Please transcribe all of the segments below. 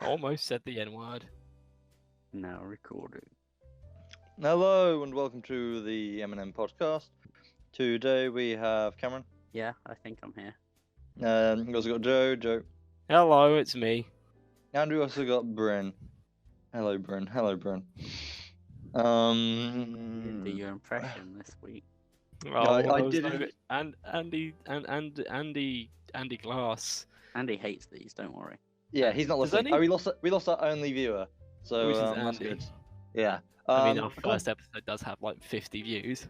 Almost said the N-word. Now recording. Hello and welcome to the MNM podcast. Today we have Cameron. Yeah, I think I'm here. We also got Joe. Hello, it's me. And we also got BRYN. Hello, BRYN. You didn't do your impression this week. Oh, I was didn't- no- and Andy Glass. Andy hates these, don't worry. Yeah, he's not Does listening. any- We lost our only viewer, so Which is that's Andy. good. Yeah. I mean, our cool. first episode does have like 50 views.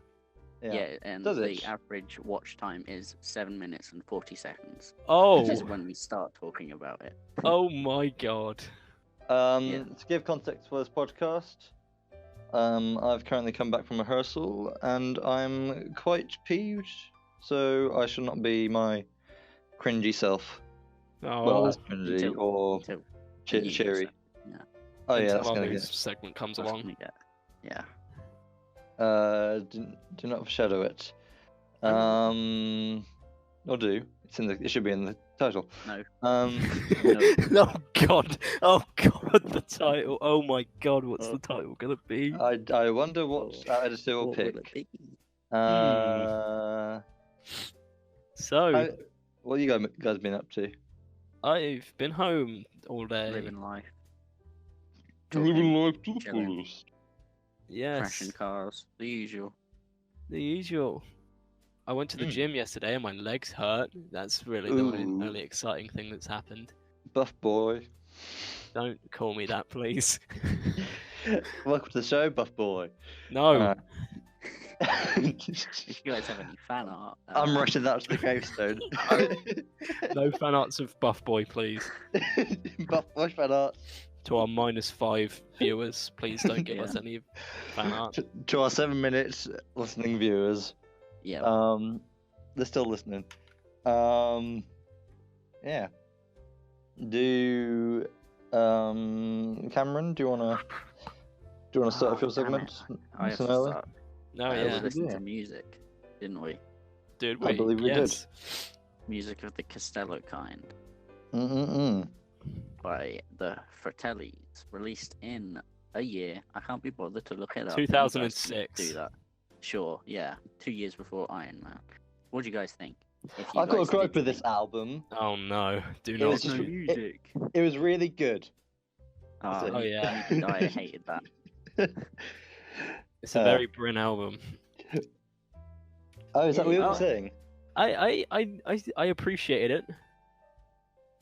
Yeah, and Does the it? average watch time is 7 minutes and 40 seconds. Oh, Which is when we start talking about it. oh my god. Yeah. To give context for this podcast, I've currently come back from rehearsal and I'm quite peeved, so I should not be my cringy self. Oh, Well, that's cringy until- or Until cheery. Yeah. Oh yeah, until that's our gonna news get. segment comes That's along. gonna get- Yeah. Do not foreshadow it. Or do. It should be in the title. No. Oh god. Oh god, the title. Oh my god, what's the title gonna be? I wonder what our editor will What will it pick. be? So, What you guys been up to? I've been home all day. Living life. Living life to the chilling. fullest. Yes, Crashing cars. The usual. the usual. I went to the Mm. gym yesterday and my legs hurt. That's really the Ooh. only exciting thing that's happened. Buff boy. Don't call me that, please. Welcome to the show, Buff boy. No. If you guys have any fan art, I'm rushing that to the gravestone. No fan arts of Buff Boy, please. Buff boy fan art. To our -5 viewers, please don't give us any fan art. To our 7 minutes listening viewers. Yeah. They're still listening. Yeah. Cameron, do you wanna start off your segment? I have to nice and early? start. No, We yeah. listened Yeah. to music, didn't we? Did I we? believe we yes. Music of the Costello kind Mm-mm-mm. by the Fratellis, released in a year. I can't be bothered to look it up. 2006. Do that. Sure, yeah. 2 years before Iron Man. What do you guys think? If I you got a guys gripe did with this think- album. Oh no, do It not. was just- music. It was really good. Oh, yeah. I hated that. It's a very BRYN album. Oh, is that what you Yeah. were saying? I appreciated it.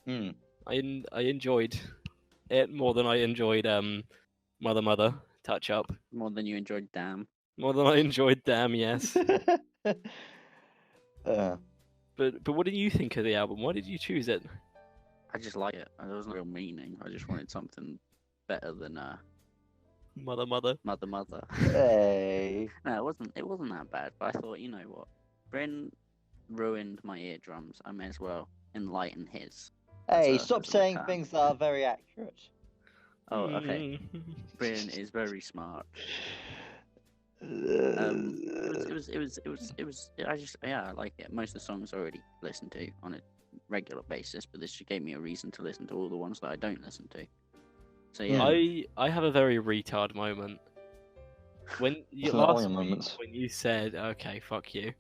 Hmm. I enjoyed it more than I enjoyed Mother Touch Up. More than you enjoyed Damn. More than I enjoyed Damn, yes. But what did you think of the album? Why did you choose it? I just like it. There wasn't real meaning. I just wanted something better than Mother. Mother. Hey. No, it wasn't that bad, but I thought, you know what? Bryn ruined my eardrums. I may as well enlighten his. Hey, That's a- stop that's a saying term. things that are very accurate. Oh, okay. Mm. Bryn is very smart. It was. I like it. Most of the songs I already listen to on a regular basis, but this just gave me a reason to listen to all the ones that I don't listen to. So yeah, I have a very retard moment. When you, It's not all last your week moments. when you said, okay, fuck you.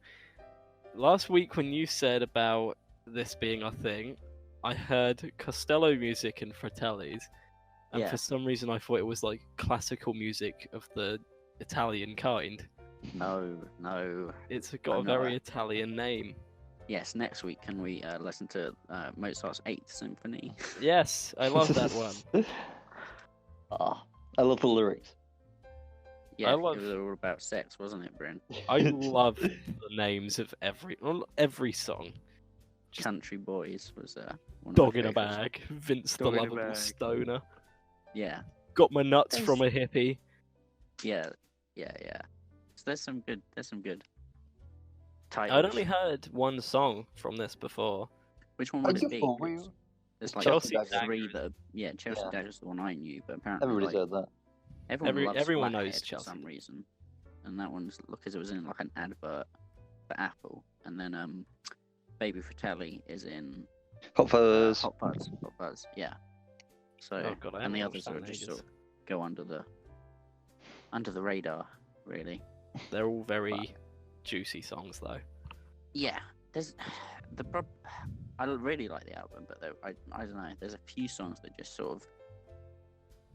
Last week when you said about this being a thing, I heard Costello music and Fratellis, and Yeah. for some reason I thought it was like classical music of the Italian kind. no. It's got a know very that. Italian name. Yes, next week can we listen to Mozart's Eighth Symphony? Yes, I love that one. Ah, I love the lyrics. Yeah, love- it was all about sex, wasn't it, Bryn? I love the names of every song. Country Boys was one of Dog my in a favourites. bag, Vince the Dog in a lovable bag. stoner. Yeah, Got my nuts There's- from a hippie. yeah. So there's some good titles. I'd only heard one song from this before. Which one would it be? for real? There's like Chelsea three Dagger. that Chelsea Yeah. Dagger's the one I knew, but apparently Everybody's like, heard that. everyone knows loves Chelsea. for some reason, and that one's because it was in like an advert for Apple, and then Baby Fratelli is in Hot Fuzz. Hot Fuzz, yeah. So Oh god, I and haven't the watched others that are in just ages. sort of go under the radar, really. They're all very juicy songs, though. Yeah, there's I really like the album, but I don't know. There's a few songs that just sort of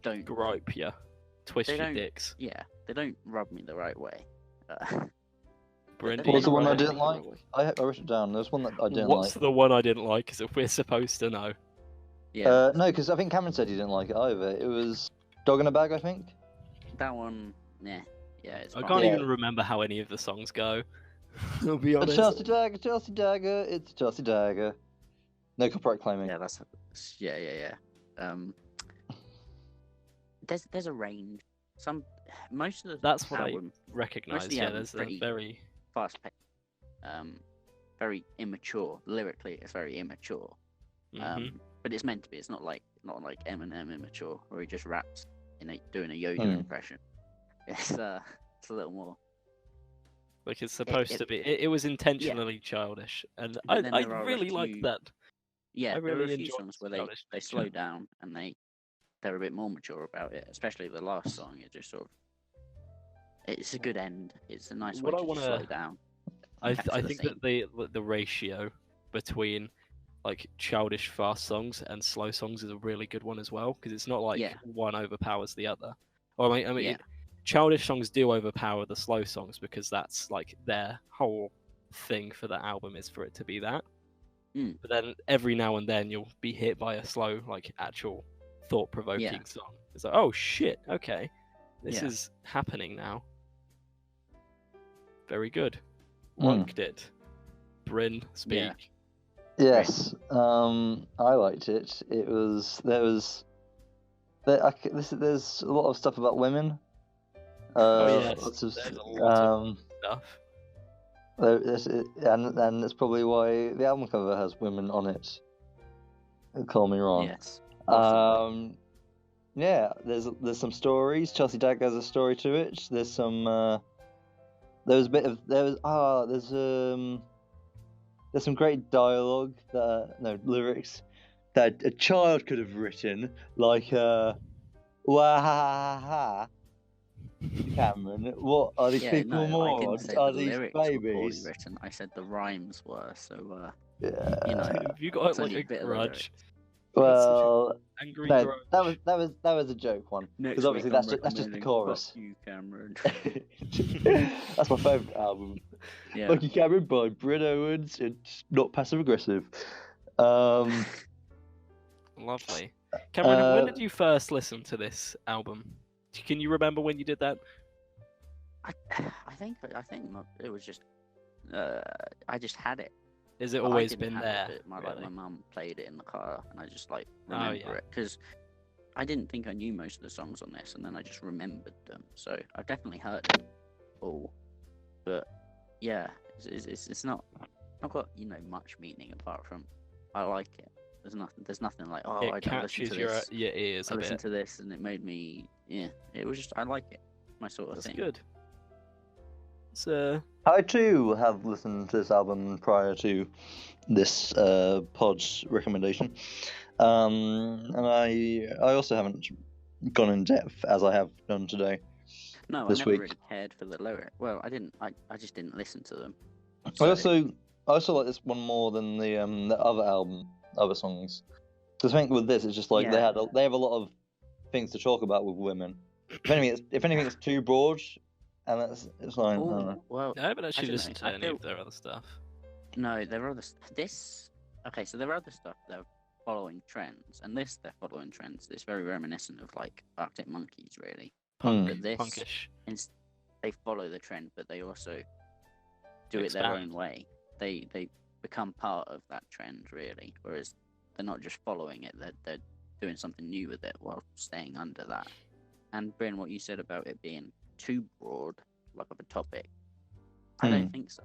don't Gripe ya, twist They your don't- dicks. yeah, they don't rub me the right way. Bryn, they're do What's you the one I know? not didn't rubbing me like? the right way. I wrote it down. There's one that I didn't What's like. the one I didn't like? Is if we're supposed to know. Yeah, No, because I think Cameron said he didn't like it either. It was Dog in a Bag, I think. that one, yeah, it's I fine. can't Yeah. even remember how any of the songs go. I'll be A honest. Chelsea Dagger, it's a Chelsea Dagger. No copyright claiming. Yeah, yeah. There's a range. Most of the That's what album I recognise. the Yeah, album's there's a pretty- very fast paced, very immature. Lyrically, it's very immature. Mhm. But it's meant to be. It's not like MNM immature, where he just raps doing a Yoda impression. It's a little more. like it's supposed to be. It was intentionally childish, and But then I there are a really like few- that. Yeah, I there are really a few enjoyed songs where childish they nature. slow down and they're a bit more mature about it. Especially the last song. It just sort of. It's a good end. It's a nice way What I to just wanna- slow down. I capture the think theme. that the ratio between like childish fast songs and slow songs is a really good one as well, because it's not like Yeah. one overpowers the other. Or I mean, Yeah. childish songs do overpower the slow songs because that's like their whole thing for the album is for it to be that. Mm. But then every now and then you'll be hit by a slow, like actual thought-provoking Yeah. song. It's like, oh shit, okay, this Yeah. is happening now. Very good. Mm. Liked it. Bryn, speak. Yeah. Yes, I liked it. There's a lot of stuff about women. Oh, yes, Lots of, there's a lot of stuff. and that's probably why the album cover has women on it. Call me wrong. Yes. Yeah, there's some stories. Chelsea Dagger has a story to it. There's some there's some great dialogue lyrics that a child could have written, like wah Cameron, what are these people I didn't morons? say Are the these lyrics were poorly babies? written. I said the rhymes were. So Yeah. Have you got It's like only a a bit of the grudge? Well, Angry no, grudge? that was a joke one, because obviously that's just the chorus. You, Cameron. That's my favourite album. Yeah. Fuck You Cameron by Bryn Owens. It's not passive aggressive. Lovely. Cameron, when Uh, did you first listen to this album? Can you remember when you did that? I think it was just. I just had it. Has it Well, I always didn't been have there? it, but really? my mum played it in the car, and I just like Oh, remember yeah. it because I didn't think I knew most of the songs on this, and then I just remembered them. So I've definitely heard it all, but yeah, it's not got much meaning apart from I like it. There's nothing like I It listened catches to your this. ears I a listened bit. to this, and it made me It was just I like it, my sort of That's thing. good. It's I too have listened to this album prior to this pod's recommendation, and I also haven't gone in depth as I have done today. No, This I never week. really cared for the lyric. Well, I didn't. I just didn't listen to them. I also like this one more than the other songs. Because I think with this, it's just like Yeah. they have a lot of things to talk about with women. If anything, it's too broad, and it's like. I don't know. Oh, well, I haven't actually don't listened know, to I any of feel- their other stuff. no, there are other Okay, so there are other stuff that are following trends, and they're following trends. It's very reminiscent of like Arctic Monkeys, really. But this, Punkish. they follow the trend, but they also do it their Expand. own way. They become part of that trend, really. Whereas they're not just following it; they're doing something new with it while staying under that. And Bryn, what you said about it being too broad, like of a topic, I don't think so.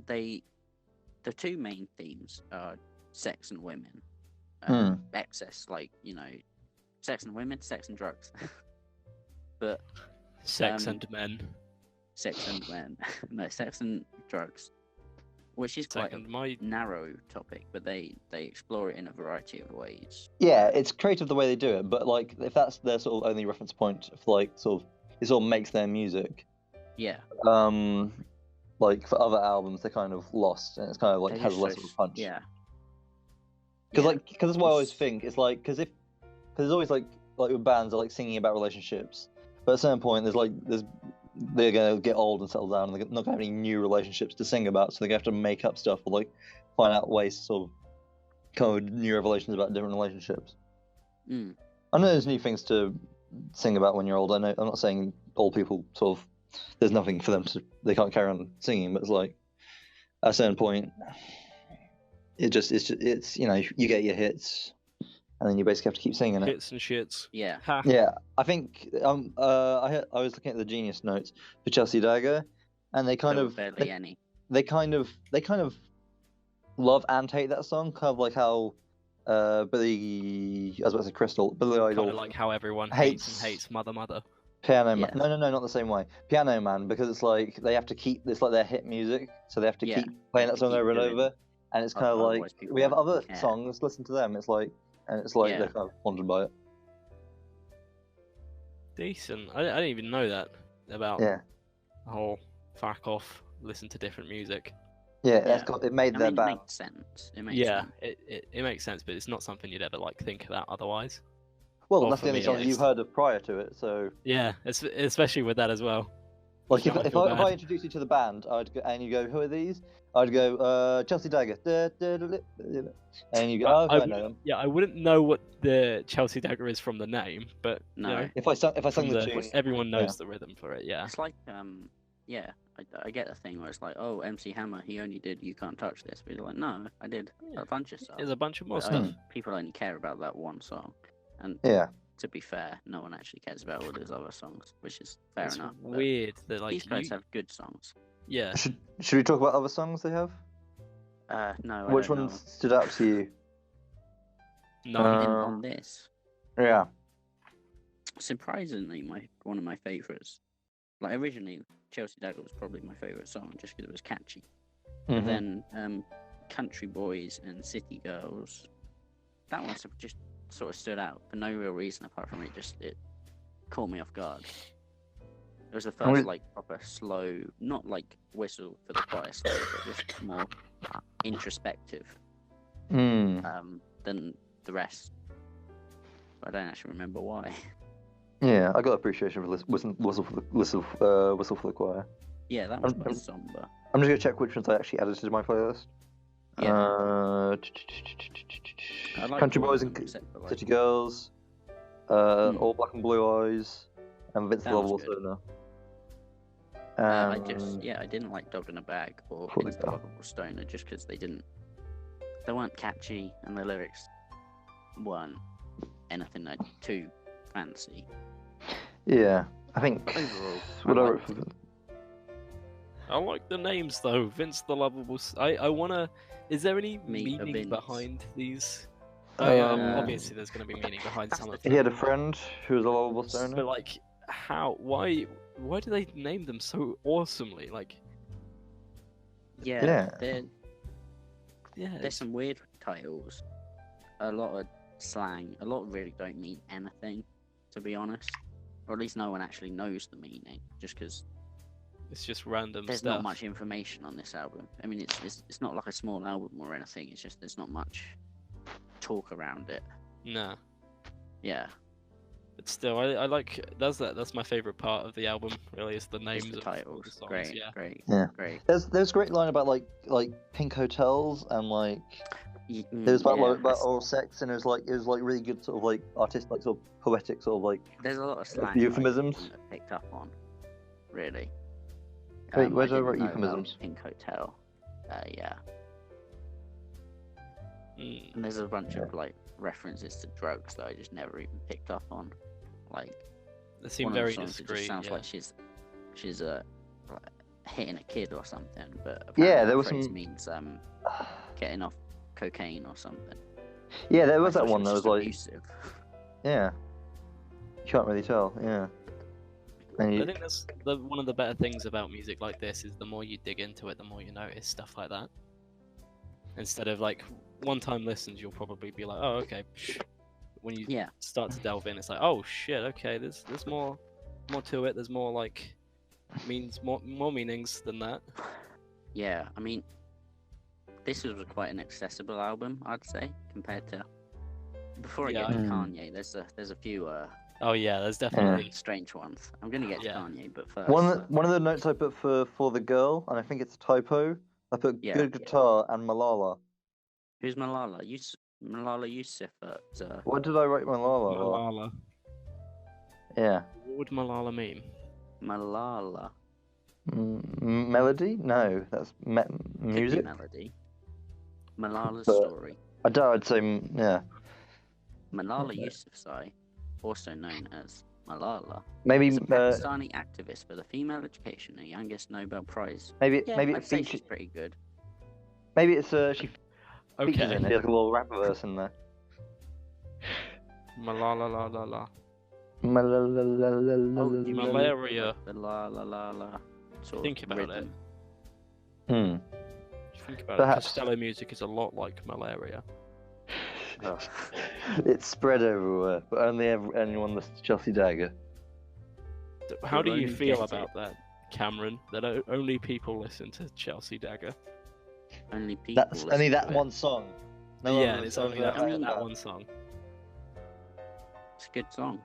The two main themes are sex and women, excess, sex and women, sex and drugs. But Sex and men. sex and men, no, sex and drugs. which is quite Second, a narrow topic, but they explore it in a variety of ways. Yeah, it's creative the way they do it, but like if that's their sort of only reference point for like sort of it sort of makes their music. Yeah. Like for other albums, they're kind of lost, and it's kind of like They're has just less so of a punch. Yeah. Because Yeah. that's what I always think. It's like because there's always like with bands are like singing about relationships, but at a certain point they're gonna get old and settle down, and they're not gonna have any new relationships to sing about, so they're gonna have to make up stuff or like find out ways to sort of come up with new revelations about different relationships. Mm. I know there's new things to sing about when you're old. I know I'm not saying old people sort of there's nothing for them they can't carry on singing, but it's like at a certain point it's you know you get your hits and then you basically have to keep singing it. Hits and shits. Yeah. Ha. Yeah, I think I was looking at the Genius notes for Chelsea Dagger, and they kind There were of barely any. they kind of love and hate that song, kind of like how Billy Idol Kind of like how everyone hates Mother. Piano Man. Yeah. No, not the same way. Piano Man, because it's like they have to keep it's like their hit music, so they have to Yeah, keep playing have that to song keep over and doing over, and it's kind of like otherwise people we have won't other care. songs, listen to them. It's like Yeah. they're kind of haunted by it. Decent. I didn't even know that about Yeah. the whole fuck off, listen to different music. Yeah, Yeah. it made I their mean, it band. makes sense. It makes Yeah, sense. it makes sense, but it's not something you'd ever like think about otherwise. Well, Well, that's for the only me, song at that you've least. heard of prior to it, so Yeah, especially with that as well. like Now I if feel I bad. introduce you to the band, I'd go, and you go, who are these? I'd go, Chelsea Dagger, and you go, oh, I know them. Yeah, I wouldn't know what the Chelsea Dagger is from the name, but No. you know, If I sung from the tune, everyone knows the rhythm for it. Yeah, It's like, yeah, I get the thing where it's like, oh, MC Hammer, he only did You Can't Touch This. But you're like, no, I did a bunch of stuff. there's a bunch of more But, stuff. people only care about that one song. And yeah. to be fair, no one actually cares about all his other songs, which is fair It's enough. but weird that like these guys have good songs. yeah. Should we talk about other songs they have? No, Which I don't ones stood out to you? No, know. On this, Yeah. surprisingly, one of my favorites. Like originally, Chelsea Dagger was probably my favorite song just because it was catchy. Mhm. Then Country Boys and City Girls, that one just sort of stood out for no real reason apart from it caught me off guard. It was the first like proper slow, not like whistle for the choir slow, but just more introspective Mm. than the rest. But I don't actually remember why. Yeah, I got appreciation for whistle for the choir. Yeah, that was quite somber. I'm just gonna check which ones I actually added to my playlist. Yeah. I like Country all of Boys them and except for, like, City Girls, All Black and Blue Eyes, and Vince the That was Lovable good. Stoner. I didn't like Dog in a Bag or Fully Vince the Done. Lovable Stoner just because they weren't catchy and the lyrics weren't anything like too fancy. Yeah, I think Overall, what I I liked wrote for it. I like the names though. Vince the Lovable. I wanna. Is there any Meet a meaning Vince. behind these? Um, Obviously, there's gonna be meaning behind that's some the of he them. had a friend who was a lovable stoner. But like, how? Why do they name them so awesomely? Like, Yeah. yeah, There's some weird titles, a lot of slang, a lot really don't mean anything, to be honest. Or at least no one actually knows the meaning, just because it's just random there's stuff. not much information on this album. I mean, it's not like a small album or anything. It's just there's not much talk around it. Nah, Yeah, but still, I like that's my favorite part of the album. Really, is the it's names the of all titles. the songs. Great, Yeah, great, Yeah. great. There's a great line about like pink hotels and like there's about Yeah, like about oral sex, and it was like really good sort of like artistic, like sort of poetic sort of like. there's a lot of slang euphemisms. I wouldn't have picked up on, really. Wait, where did I didn't write know about euphemisms? Pink Hotel. Yeah. Mm. And there's a bunch of like references to drugs that I just never even picked up on. Like They seem one of the very songs, it discreet. just sounds Yeah. like she's like, hitting a kid or something. But Yeah, apparently there the was phrase some- means getting off cocaine or something. Yeah, there I was that thought she one that was just like abusive. yeah. You can't really tell. Yeah. And I you, think that's one of the better things about music like this is the more you dig into it, the more you notice stuff like that. Instead of like one-time listens, you'll probably be like, oh, okay. When you Yeah. start to delve in, it's like, oh shit, okay, there's more to it. There's more like more meanings than that. Yeah, I mean, this was quite an accessible album, I'd say, compared to before I Yeah, get to I- Kanye. There's a few Oh yeah, there's definitely. strange ones. I'm gonna get to Yeah. Kanye, but first. One of the notes I put for the girl, and I think it's a typo. I put Yeah. good guitar and Malala. Who's Malala? Malala Yousafzai. What did I write Malala? about? Malala. Yeah. What would Malala mean? Malala. Melody? No, that's Could be music. melody. Malala's But- story. I doubt I'd say yeah. Malala Yousafzai, also known as Malala, Maybe is a Pakistani activist for the female education, the youngest Nobel Prize. maybe Yeah, maybe I'd it say features. she's pretty good. Maybe it's she features Okay. in it. Like a little rap verse in there. Malala la la la. Oh, you mean Malaria. the la la la la sort Think of about rhythm. Hmm. Think about Perhaps. it. Costello music is a lot like malaria. Oh. It's spread everywhere, but only anyone listens to Chelsea Dagger. How do You'll you only feel get about that, Cameron? That only people listen to Chelsea Dagger. Only people. That's listen only to that it. one song. No yeah, others and it's other only than that, I mean- that one song. It's a good song.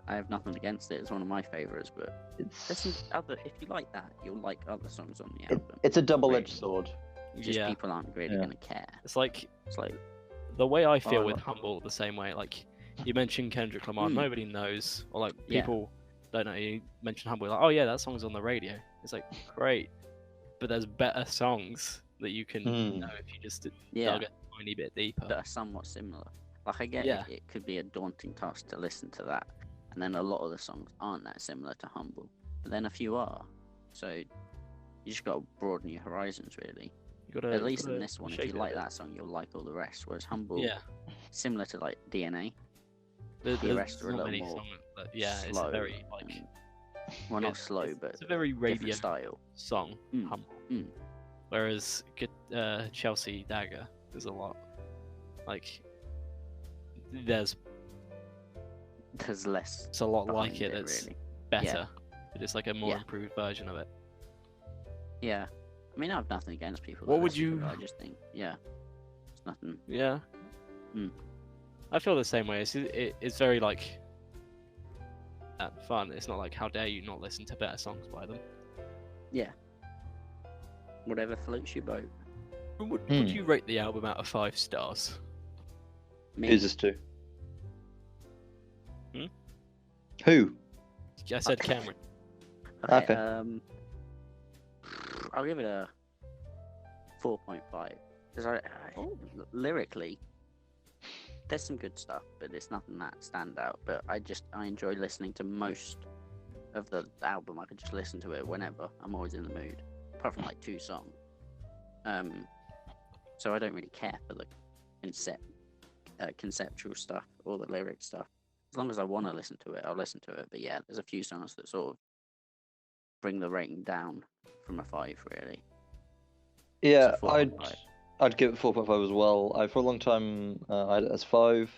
I have nothing against it. It's one of my favorites, but there's some It's other. If you like that, you'll like other songs on the album. it's a double-edged Really. sword. Just Yeah, people aren't really Yeah. gonna care. it's like It's like the way I feel Oh, with right. Humble the same way. Like you mentioned Kendrick Lamar, Mm. nobody knows, or like Yeah. people don't know. You mention Humble, like, oh yeah, that song's on the radio. It's like great, but there's better songs that you can Mm. know if you just yeah, dug a tiny bit deeper. that are somewhat similar. Like I get Yeah. it could be a daunting task to listen to that, and then a lot of the songs aren't that similar to Humble, but then a few are. So you just got to broaden your horizons, really. You gotta, At least in gotta this one, if shape you it a like bit. that song, you'll like all the rest. Whereas Humble, Yeah, similar to like DNA, there's rest are a not little many more songs. But yeah, it's slow a very like and- well, not it's- slow, but it's a very different radio style. song. Mm, Humble. mm. Whereas Chelsea Dagger, there's a lot. Like there's There's less. it's a lot like behind it that's really. better. But it's like a more Yeah. improved version of it. Yeah, I mean, I have nothing against people. What that would listen to you- it, I just think, yeah, it's nothing. Yeah. Mm. I feel the same way. It's very like fun. It's not like how dare you not listen to better songs by them. Yeah. Whatever floats your boat. Would Hmm. you rate the album out of 5 stars? Me, Who's this to? Hmm? Who? I said Cameron. okay, Okay. I'll give it a 4.5 because lyrically, there's some good stuff, but it's nothing that stand out. But I enjoy listening to most of the album. I could just listen to it whenever. I'm always in the mood, apart from like 2 songs. So I don't really care for the conceptual stuff or the lyric stuff. As long as I want to listen to it, I'll listen to it. But yeah, there's a few songs that sort of bring the rating down from a 5, really. Yeah, It's a 4.5. I'd give it 4.5 as well. For a long time I had it as 5,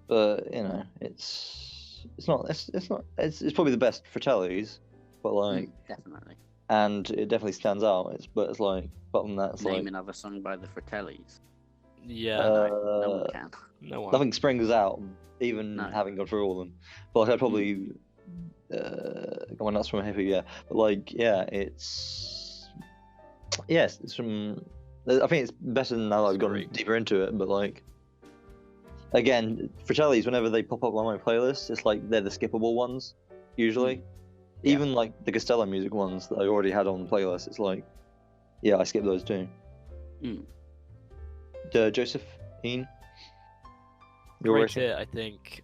but you know it's probably the best Fratellis, but like Definitely. and it definitely stands out. It's like apart from that, it's Name like another song by the Fratellis. Yeah. No one can. No one. nothing springs out, even No. having gone through all of them. But like I'd probably going nuts from a hippie, yeah. But like yeah, it's from. I think it's better now that I've gone Great. deeper into it. But like again, Fratellis, whenever they pop up on my playlist, it's like they're the skippable ones usually. Yeah. Even like the Costello music ones that I already had on the playlist, it's like yeah, I skip those too. Mm. Josephine. Your Rate rating? it, I think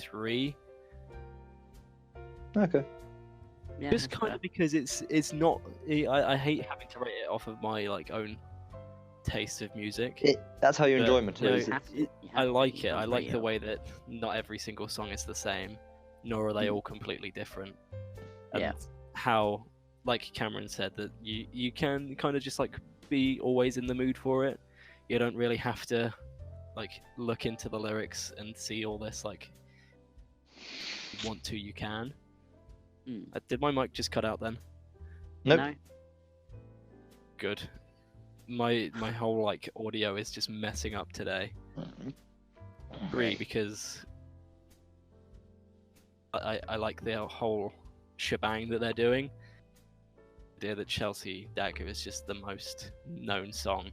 3. Okay. Yeah, Just that's kind fair. of because it's not. I hate having to rate it off of my like own taste of music. That's how you enjoy But, it. you is know, it? You I have to, like you it. I can't like rate the it. way that not every single song is the same, nor are they all completely different. And Yeah. how, like Cameron said, that you can kind of just like be always in the mood for it. you don't really have to like look into the lyrics and see all this. Like, if you want to, you can. Did my mic just cut out then? Nope. No? Good. My whole like audio is just messing up today. Really, because I like the whole shebang that they're doing. The idea that Chelsea Dagger is just the most known song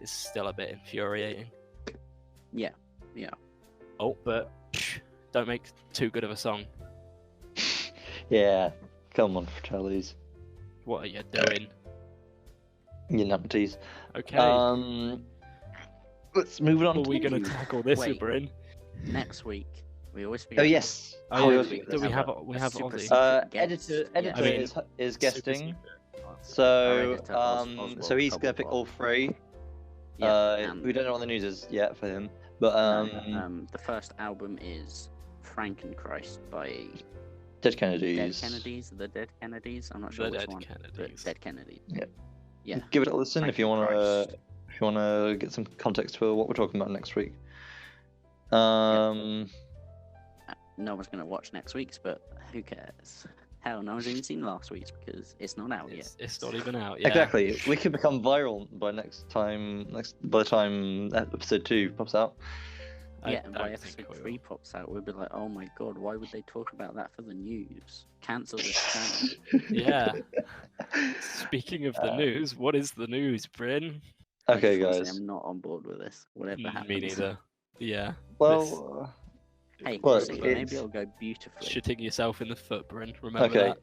is still a bit infuriating. Yeah. Oh, but don't make too good of a song. Yeah, come on, Fratellis. What are you doing? You numpties. Okay. Let's move on. Are we going to to- tackle this, wait. Bryn? Next week, we always Oh forget. yes. Oh, Next yeah, week, do we let's have a super Ozzy? secret guest. Editor I mean, is guesting. Super So editor, Oswald so he's gonna pick Cobblepot. all three. Yeah, We don't know what the news is yet for him, but the first album is Frankenchrist by Dead Kennedys. The Dead Kennedys. I'm not sure The which Dead one. Kennedys. The Dead Kennedys. Yeah. Yeah. Give it a listen if you Frankenchrist. wanna get some context for what we're talking about next week. No one's gonna watch next week's, but who cares? Hell, no one's even seen last week's because it's not out yet. It's not even out yet. Exactly. We could become viral by by the time episode 2 pops out. Yeah, I and by don't think episode we 3 will. pops out, we'll be like, oh my god, why would they talk about that for the news? Cancel this channel. Yeah. Speaking of the news, what is the news, Bryn? Okay, I just wanna say guys. I'm not on board with this. Whatever happens. Me neither. Yeah. Well, Hey, Look, we'll see. Maybe it's- it'll go beautifully. Shitting yourself in the foot, Bryn. Remember Okay. that?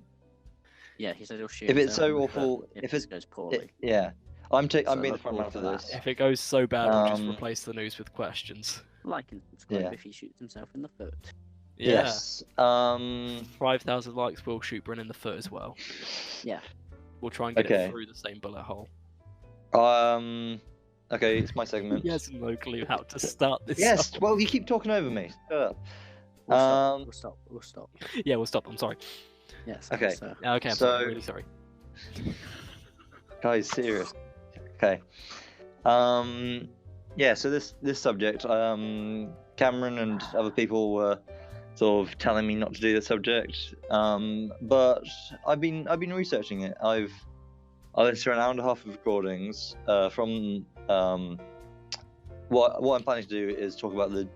Yeah, he said he'll shoot. If it's himself in so the foot awful, if if this it, goes poorly. yeah, I'm being So the look front man forward for to this. that. If it goes so bad, we'll just Um, replace the news with questions. Like and subscribe Yeah. if he shoots himself in the foot. Yeah. Yes. 5,000 likes will shoot Bryn in the foot as well. Yeah. We'll try and get Okay. it through the same bullet hole. Okay, it's my segment. He has no clue how to start this. Yes. song. Well, you keep talking over me. Shut up. We'll stop. Yeah, we'll stop. I'm sorry. Yes. Okay. So, Yeah, okay, I'm So- sorry. I'm really sorry. Guys, serious. Okay. Yeah. So this subject, Cameron and other people were sort of telling me not to do this subject, but I've been researching it. I've listened to an hour and a half of recordings from what I'm planning to do is talk about the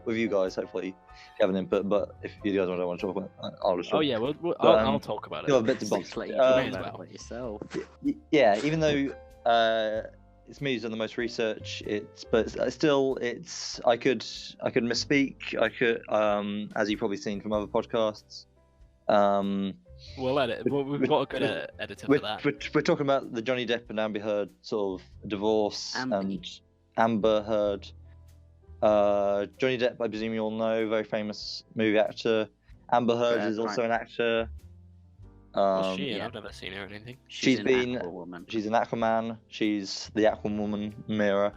with you guys. Hopefully, you have an input. But if you guys don't want to talk about it, I'll just. Oh talk. yeah, But, I'll talk about You'll it. have bits and bobs. Looks like you Um, talk may as about well. it yourself. Yeah, even though it's me who's done the most research, but still I could misspeak. I could, as you've probably seen from other podcasts. We'll edit. We've got a good editor We're, for that. we're talking about the Johnny Depp and Amber Heard sort of divorce Amber. and Amber Heard. Johnny Depp, I presume you all know, very famous movie actor. Amber Heard is also an actor. Was she in? yeah. I've never seen her or anything. She's an been- Aquawoman. She's an Aquaman. She's the Aquawoman Mira.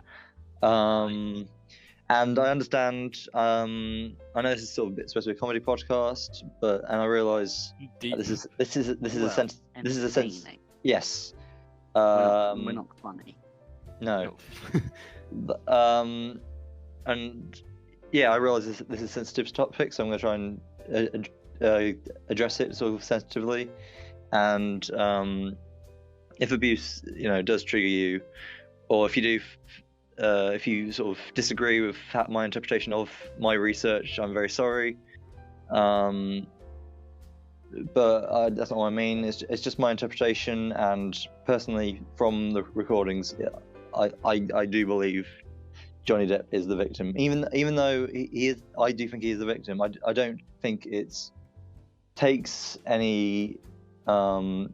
And I understand. I know this is sort of supposed to be a comedy podcast, and I realise Deep. this is a Well, sense. This is a sense. entertaining. Yes. We're not funny. No. But, and yeah, I realise this is a sensitive topic, so I'm going to try and address it sort of sensitively. And if abuse, does trigger you, or if you do, if you sort of disagree with my interpretation of my research, I'm very sorry. But that's not what I mean. It's just my interpretation, and personally, from the recordings, I do believe Johnny Depp is the victim. Even though he is, I do think he is the victim. I don't think it's takes any. I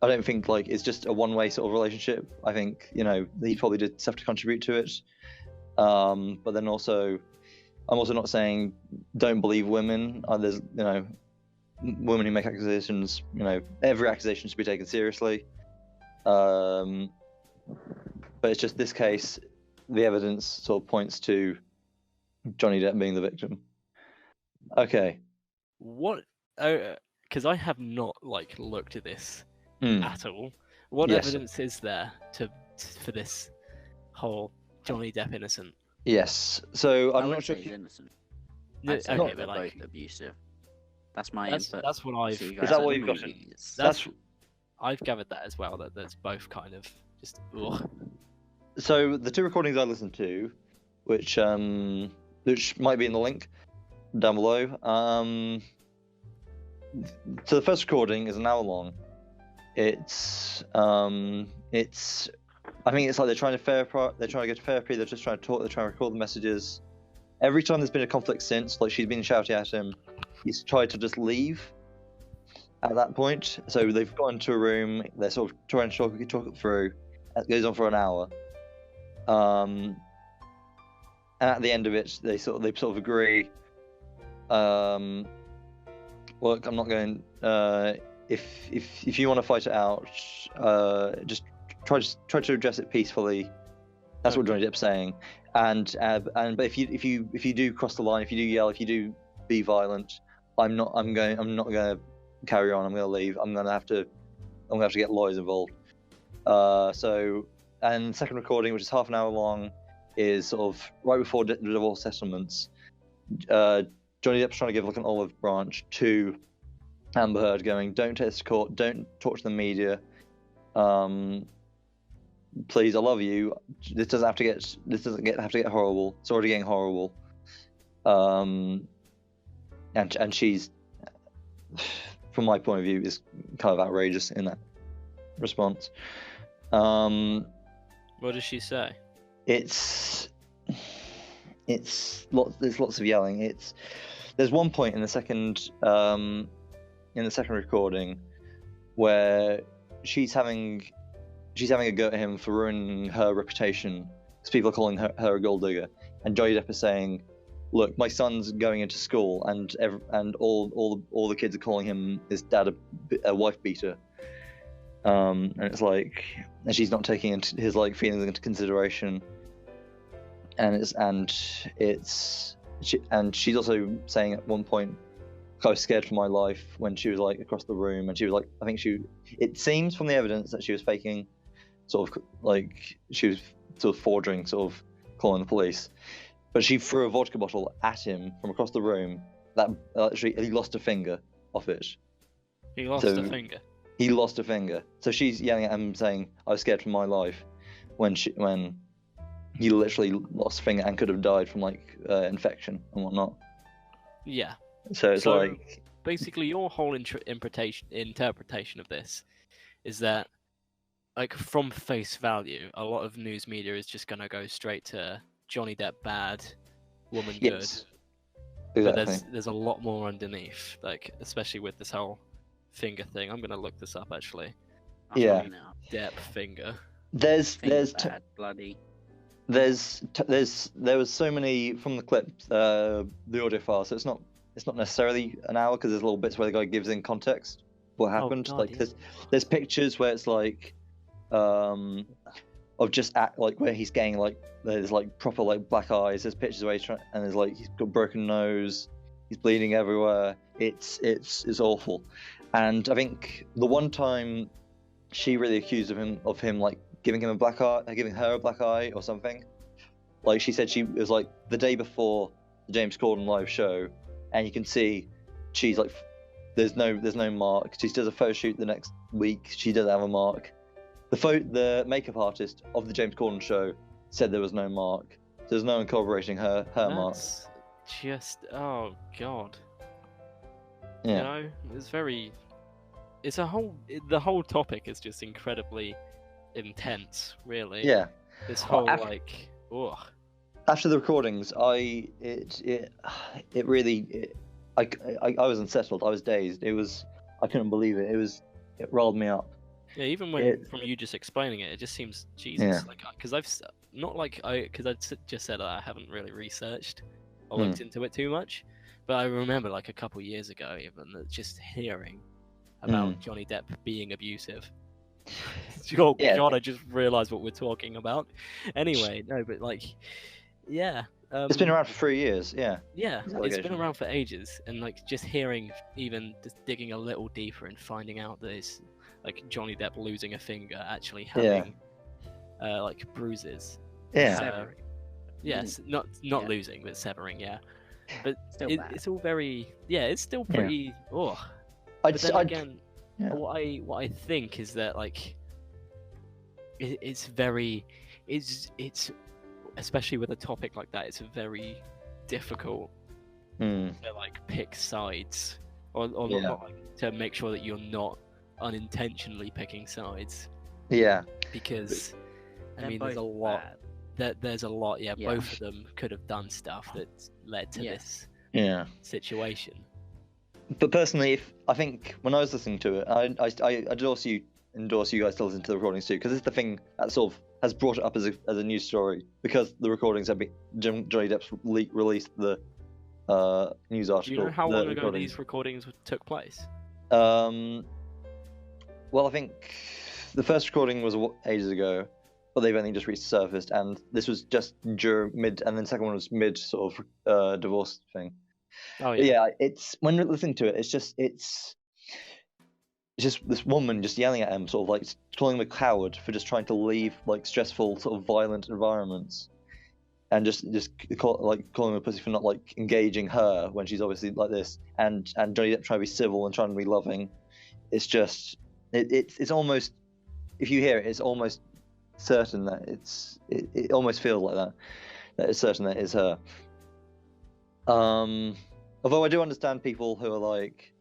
don't think like it's just a one-way sort of relationship. I think he probably did stuff to contribute to it. But then also, I'm also not saying don't believe women. There's women who make accusations. Every accusation should be taken seriously. But it's just this case, the evidence sort of points to Johnny Depp being the victim. Okay. What? Because I have not looked at this Hmm. at all. What Yes. evidence is there to for this whole Johnny Depp innocent. Yes. So I I'm would not sure say if he's you... innocent. No, I'd say okay, they're but like both abusive. That's my that's input. that's what I've See you Is guys that at what the you've gotten? movies. that's I've gathered that as well. That that's both kind of just ugh. So the 2 recordings I listened to, which might be in the link down below. So the first recording is an hour long. It's I think it's like they're trying to go to therapy. They're just trying to talk. They're trying to record the messages. Every time there's been a conflict since, like she's been shouting at him, he's tried to just leave. At that point, so they've gone into a room. They're sort of trying to talk it through. It goes on for an hour. And at the end of it, they sort of agree. Look, I'm not going. If you want to fight it out, just try to address it peacefully. That's what Johnny Depp's saying. But if you do cross the line, if you do yell, if you do be violent, I'm not going to carry on. I'm going to leave. I'm going to have to get lawyers involved. And second recording, which is half an hour long, is sort of right before the divorce settlements. Johnny Depp's trying to give like an olive branch to Amber Heard, going, "Don't take this to court. Don't talk to the media. Please, I love you. This doesn't have to get horrible. It's already getting horrible." And she's, from my point of view, is kind of outrageous in that response. What does she say? There's lots of yelling. There's one point in the second recording where she's having a go at him for ruining her reputation, because people are calling her a gold digger, and Johnny Depp is saying, "Look, my son's going into school, and all the kids are calling him his dad a wife beater." And it's like, and she's not taking his like feelings into consideration, and she's also saying at one point, "I was scared for my life," when she was like across the room, and she was like, it seems from the evidence that she was faking, sort of like she was sort of forging, sort of calling the police, but she threw a vodka bottle at him from across the room. That actually, he lost a finger off it. He lost a finger. He lost a finger. So she's yelling at him saying, "I was scared for my life," when he literally lost a finger and could have died from like infection and whatnot. Yeah. So it's like, basically your whole interpretation of this is that, like, from face value, a lot of news media is just gonna go straight to Johnny Depp bad, woman yes, good. exactly. But there's a lot more underneath, like especially with this whole finger thing. I'm gonna look this up actually. Yeah. Depp finger. There was so many from the clip, the audio file. So it's not necessarily an hour, because there's little bits where the guy gives in context what happened. God, like yeah. there's pictures where it's like of just like where he's getting like, there's like proper like black eyes. There's pictures where and there's like he's got broken nose, he's bleeding everywhere. It's awful. And I think the one time she really accused of him like giving her a black eye or something. Like she said, it was like the day before the James Corden live show, and you can see she's like, there's no mark. She does a photo shoot the next week. She doesn't have a mark. The makeup artist of the James Corden show said there was no mark. So there's no one corroborating her mark. That's just, oh god. Yeah. You know, the whole topic is just incredibly intense, really. Yeah. This whole Well, like, ugh. After the recordings, I was unsettled. I was dazed. I couldn't believe it. It rolled me up. Yeah, even from you just explaining it, it just seems Jesus. Yeah. Like, because I just said I haven't really researched or looked into it too much, but I remember like a couple years ago, even just hearing about Johnny Depp being abusive. Oh Yeah. god, I just realised what we're talking about. Anyway, no, but like, yeah. It's been around for 3 years. Yeah. Yeah, This it's allegation. been around for ages, and like just hearing, even just digging a little deeper and finding out that it's like Johnny Depp losing a finger actually having like bruises. Yeah. Severing. Yes, not Yeah. losing, but severing. Yeah, but Still bad. it's all very. Yeah, it's still pretty. Oh, but then again, yeah. what I think is that like it's very it's especially with a topic like that, it's very difficult to like pick sides or not, like, to make sure that you're not unintentionally picking sides. Yeah. Because They're I mean, there's a both lot. bad. There's a lot. Yeah, Yeah. both of them could have done stuff that led to this situation. But personally, I think when I was listening to it, I endorse you guys to listen to the recordings too, because it's the thing that sort of has brought it up as a news story, because the recordings have been Johnny Depp's released the news article. Do you know how long ago recordings. these recordings took place? Well, I think the first recording was ages ago, but they've only just resurfaced, and this was just mid, and then the second one was mid sort of divorce thing. Oh yeah. But yeah, it's when you're listening to it, it's just this woman just yelling at him, sort of like calling him a coward for just trying to leave like stressful, sort of violent environments, and just calling him a pussy for not like engaging her when she's obviously like this, and Johnny Depp trying to be civil and trying to be loving. It's just it's almost, if you hear it, it's almost certain that it almost feels like that it's certain that it's her. Although I do understand people who are like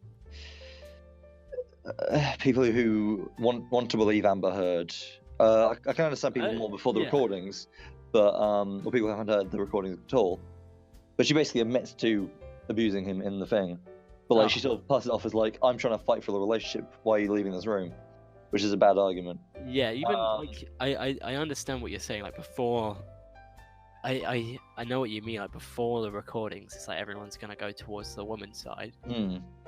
people who want to believe Amber Heard. I can understand people more before the recordings, but or people who haven't heard the recordings at all. But she basically admits to abusing him in the thing, but like she sort of passes it off as like, I'm trying to fight for the relationship. Why are you leaving this room? Which is a bad argument. Yeah, even like I understand what you're saying. Like before, I know what you mean. Like before the recordings, it's like everyone's gonna go towards the woman's side.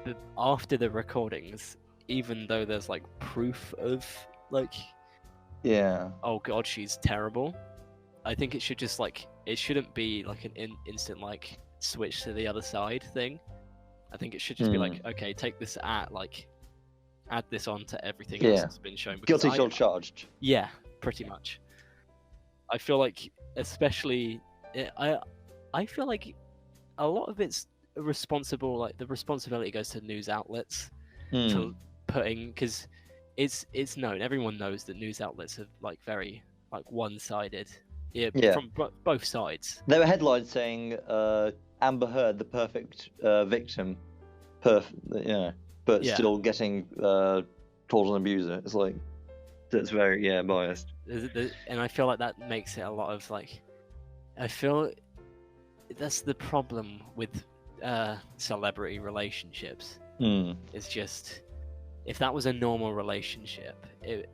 But after the recordings, even though there's like proof of like, oh god, she's terrible, I think it should just like, it shouldn't be like an instant like switch to the other side thing. I think it should just be like, okay, take this add this on to everything else that's been shown. Guilty till charged. Yeah, pretty much. I feel like, especially, I feel like a lot of it's responsible. Like the responsibility goes to news outlets for putting, because it's known. Everyone knows that news outlets are like very like one-sided. Yeah. From both sides. There were headlines saying Amber Heard, the perfect victim, but still getting called an abuser. It's like, that's very biased. And I feel like that makes it a lot of like, I feel that's the problem with celebrity relationships. It's just, if that was a normal relationship, it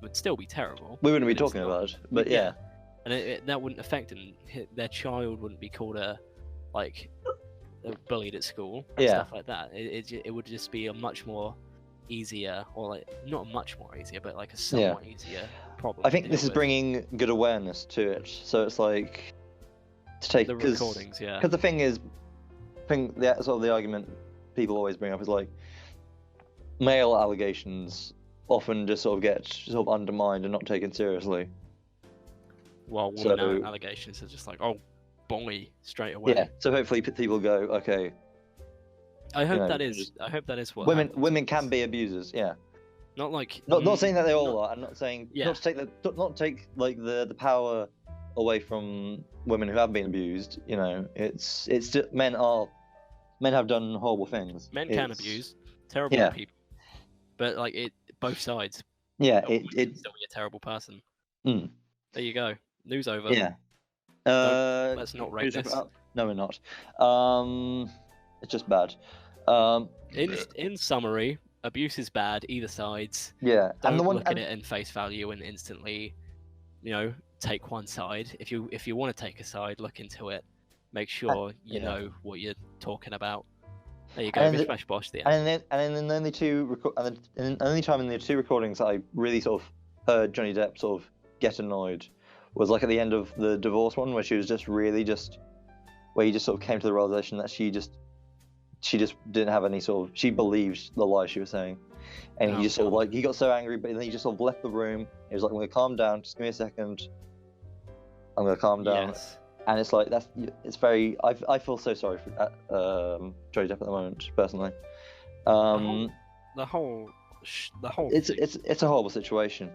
would still be terrible. We wouldn't be talking about it, but yeah. And that wouldn't affect them. Their child wouldn't be called bullied at school and stuff like that. It would just be a much more easier, or like not much more easier, but like a somewhat easier problem. I think this is bringing good awareness to it, so it's like to take the recordings, because the thing is, the argument people always bring up is like male allegations often just sort of get sort of undermined and not taken seriously. While woman allegations are just like, oh boy, straight away. Yeah. So hopefully people go, okay. I hope that is what women can be abusers. Yeah. Not like not saying that they all are. I'm not saying not to take like the power away from women who have been abused. You know, it's just, men have done horrible things. Men can abuse terrible people, but like both sides. Yeah, it still be a terrible person. There you go. News over. Yeah. Let's not rate this. No, we're not. It's just bad. In summary, abuse is bad, either sides. Yeah. Don't look at it in face value and instantly, take one side. If you want to take a side, look into it. Make sure you know what you're talking about. There you go. Bish bash bosh. The end. And then the only time in the two recordings that I really sort of heard Johnny Depp sort of get annoyed was like at the end of the divorce one, where she was just really where he just sort of came to the realization that she just didn't have any sort of, she believed the lie she was saying. and Oh, he just sort of God. like he got so angry, but then he just sort of left the room. He was like, "I'm gonna calm down. Just give me a second. I'm gonna calm down." Yes. And it's like it's very. I feel so sorry for Johnny Depp at the moment, personally. The whole It's thing, it's a horrible situation.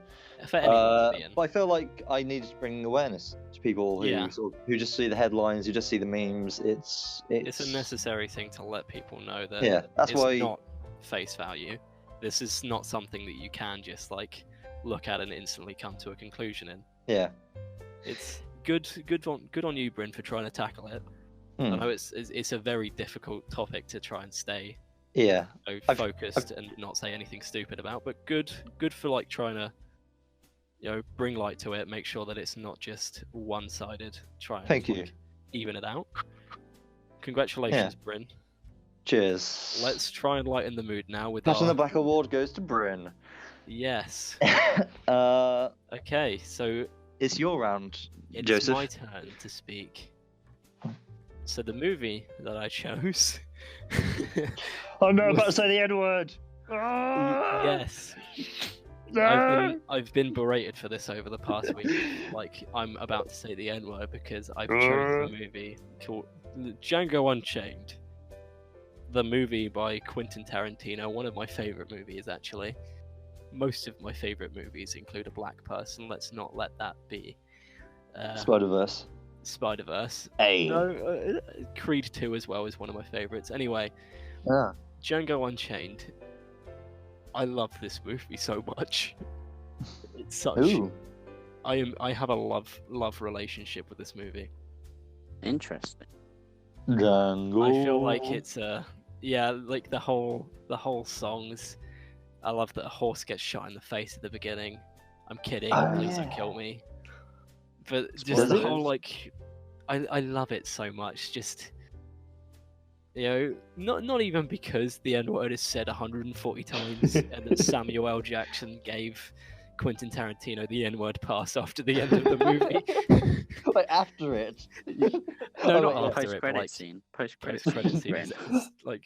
for anyone to be in. But I feel like I needed to bring awareness to people who Yeah. who just see the headlines, who just see the memes. It's It's a necessary thing to let people know that Yeah, that's it's why. not face value. This is not something that you can just like look at and instantly come to a conclusion in. Yeah. It's good on you, Bryn, for trying to tackle it. I know it's a very difficult topic to try and stay Yeah. focused and not say anything stupid about, but good for like trying to bring light to it, make sure that it's not just one-sided. Try and Thank you. like, even it out. Congratulations, Bryn. Cheers. Let's try and lighten the mood now with Platinum our... the Black Award goes to Bryn. Yes. uh, Okay, so it's your round, it's Joseph. my turn to speak. So the movie that I chose... I'm not about to say the N-word. Yes. I've been berated for this over the past week. Like, I'm about to say the N-word because I've chosen a movie called Django Unchained. The movie by Quentin Tarantino, one of my favourite movies, actually. Most of my favourite movies include a black person. Let's not let that be. Spider-Verse. Spider-Verse. Hey. No, Creed 2 as well is one of my favourites. Anyway, Yeah. Django Unchained. I love this movie so much. It's such. Ooh. I have a love relationship with this movie. Interesting. Django. I feel like it's like the whole songs. I love that a horse gets shot in the face at the beginning. I'm kidding, please don't kill me. But just the whole like, I love it so much. Just not even because the N-word is said 140 times and that Samuel L. Jackson gave Quentin Tarantino the N-word pass after the end of the movie. Like after it. No, Oh, not wait, after it. Post-credit Like, scene. Post-credit post-credit scene. scene. Brent. It's like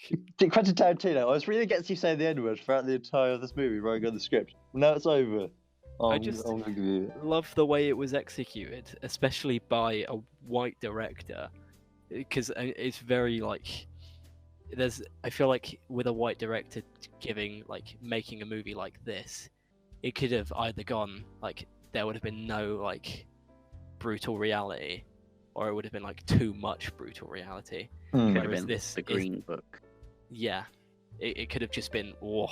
Quentin Tarantino, I was really gets you saying the N-word throughout the entire of this movie writing on the script. Now it's over. I just I'm gonna give you it. love the way it was executed, especially by a white director, because it's very like I feel like with a white director making a movie like this, it could have either gone like there would have been no like brutal reality, or it would have been like too much brutal reality. Could have Whereas been this the Green Book. Yeah, it could have just been war,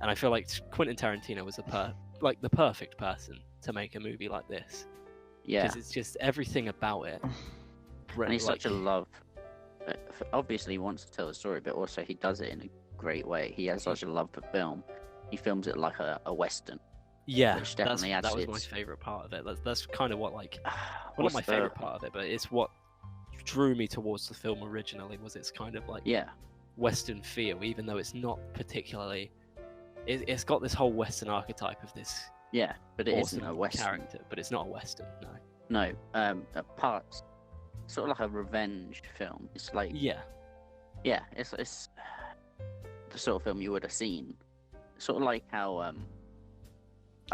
and I feel like Quentin Tarantino was the perfect person to make a movie like this. Yeah. Because it's just everything about it. And he's such a love. Obviously, he wants to tell the story, but also he does it in a great way. He has such a love for film. He films it like a western. Yeah, which definitely that was my adds favorite part of it. That's kind of what well, not what's my the- favorite part of it, but it's what drew me towards the film originally. Was it's kind of like Yeah, western feel, even though it's not particularly. It's got this whole western archetype of this yeah, but it awesome isn't a western. character, but it's not a western. No. No, parts sort of like a revenge film. It's like Yeah. it's the sort of film you would have seen. Sort of like how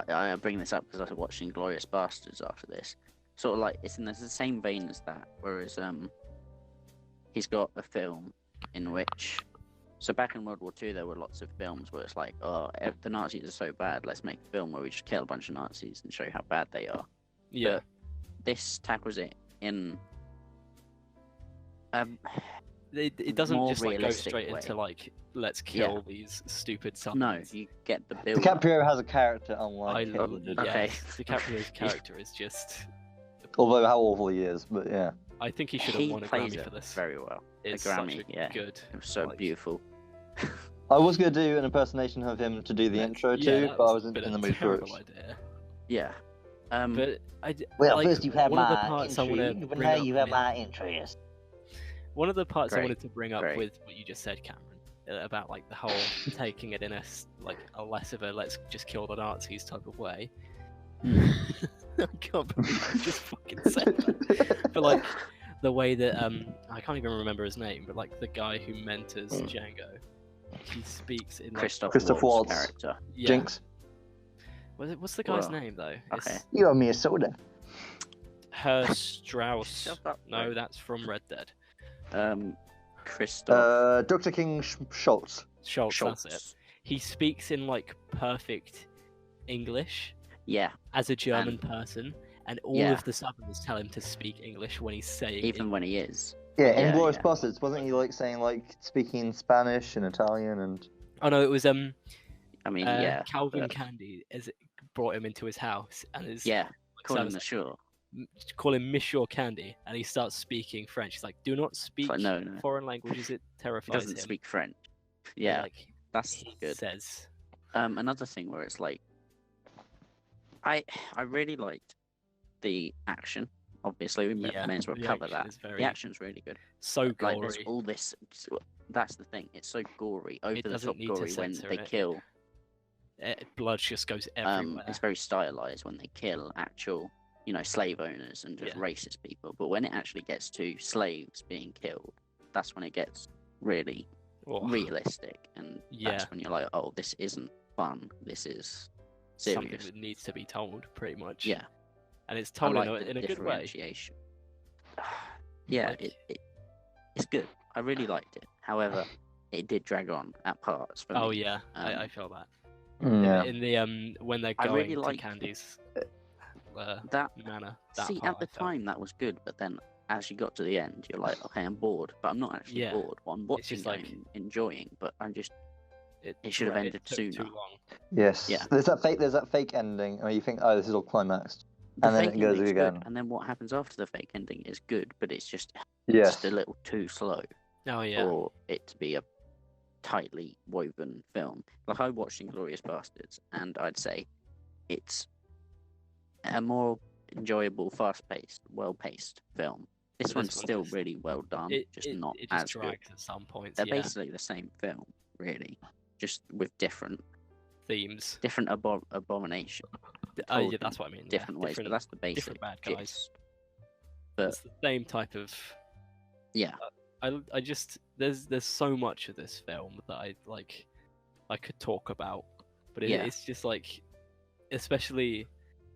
I bring this up because I was watching Glorious Bastards after this. Sort of like it's in the same vein as that, whereas he's got a film in which. So back in World War II, there were lots of films where it's like, oh, the Nazis are so bad, let's make a film where we just kill a bunch of Nazis and show you how bad they are. Yeah. This tackles it in It doesn't more just like go realistic straight way. into like let's kill these stupid sons. no, you get the build. DiCaprio has a character I unlike love Hitler did. Okay. DiCaprio's character is just. Although how awful he is, but yeah. I think he should have He won a plays Grammy it for this. very well. It's a Grammy, such a yeah. good. It was so like- beautiful. I was going to do an impersonation of him to do the intro too, that but I was been in a the mood for it. terrible idea. Yeah. But Well, like, first you have one of the my parts I want to intrigue, but bring now up you have with- my interest. One of the parts I Great, wanted to bring up great. with what you just said, Cameron, about like the whole taking it in a less of a let's just kill the Nazis type of way. I can't believe I just fucking said that. But like the way that I can't even remember his name, but like the guy who mentors Django, he speaks in like, Christoph Waltz. character. yeah. Jinx, What's the guy's Well, name though? okay. It's you owe me a soda. Herr Strauss. Shut up. No, bro. that's from Red Dead. Christoph Dr. King Schultz. Schultz, that's it. Schultz. He speaks in like perfect English Yeah, as a German person, and all Yeah. of the Southerners tell him to speak English when he's saying even when he is. Yeah, Yeah, Inglourious yeah. Basterds. Wasn't he like saying like speaking Spanish and Italian and? Oh no, it was I mean, yeah. Calvin but- Candy as it brought him into his house and his Yeah, like, call him Southerners the sure. call him Monsieur Candy, and he starts speaking French. He's like, "Do not speak like, no. foreign languages. It He terrifies doesn't him." speak French. And, Yeah, like, that's he good. says, Another thing where it's like, I really liked the action. Obviously, we may as well the cover action that. is very The action's really good. so Like, gory. there's all this. That's the thing. It's so gory, over the doesn't top need to gory when censor they it. kill. Blood just goes everywhere. It's very stylized when they kill actual, slave owners and just Yeah. racist people. But when it actually gets to slaves being killed, that's when it gets really Oh, realistic, and Yeah. that's when you're like, oh, this isn't fun. This is something serious. that needs to be told, pretty much. Yeah, and it's I told like in the a good way. differentiation. Yeah, Like- it's good. I really liked it. However, it did drag on at parts for Oh me. yeah, I Um, feel that. Yeah. In the when they're I going really to liked- Candy's That manor. That see, part, at the I felt. time that was good, but then as you got to the end, you're like, okay, I'm bored, but I'm not actually Yeah. bored. Well, I'm watching, just like- I'm enjoying, but I'm just it should have Right, ended took sooner. Too long. Yes. Yeah. There's that fake ending where you think, oh, this is all climaxed, The and then fake it goes ending's good, again. and then what happens after the fake ending is good, but it's just Yes. a little too slow Oh yeah. for it to be a tightly woven film. Like, I watched Inglourious Basterds, and I'd say it's a more enjoyable, fast-paced, well-paced film. This But one's this one still just- really well done, just not it just as good. drags at some points. They're Yeah. basically the same film, really, just with different Themes. abomination, Oh told yeah, that's what I mean. yeah, different ways. But that's the basic different bad guys. gist. But It's the same type of. yeah, I just there's so much of this film that I could talk about, but Yeah. it's just like, especially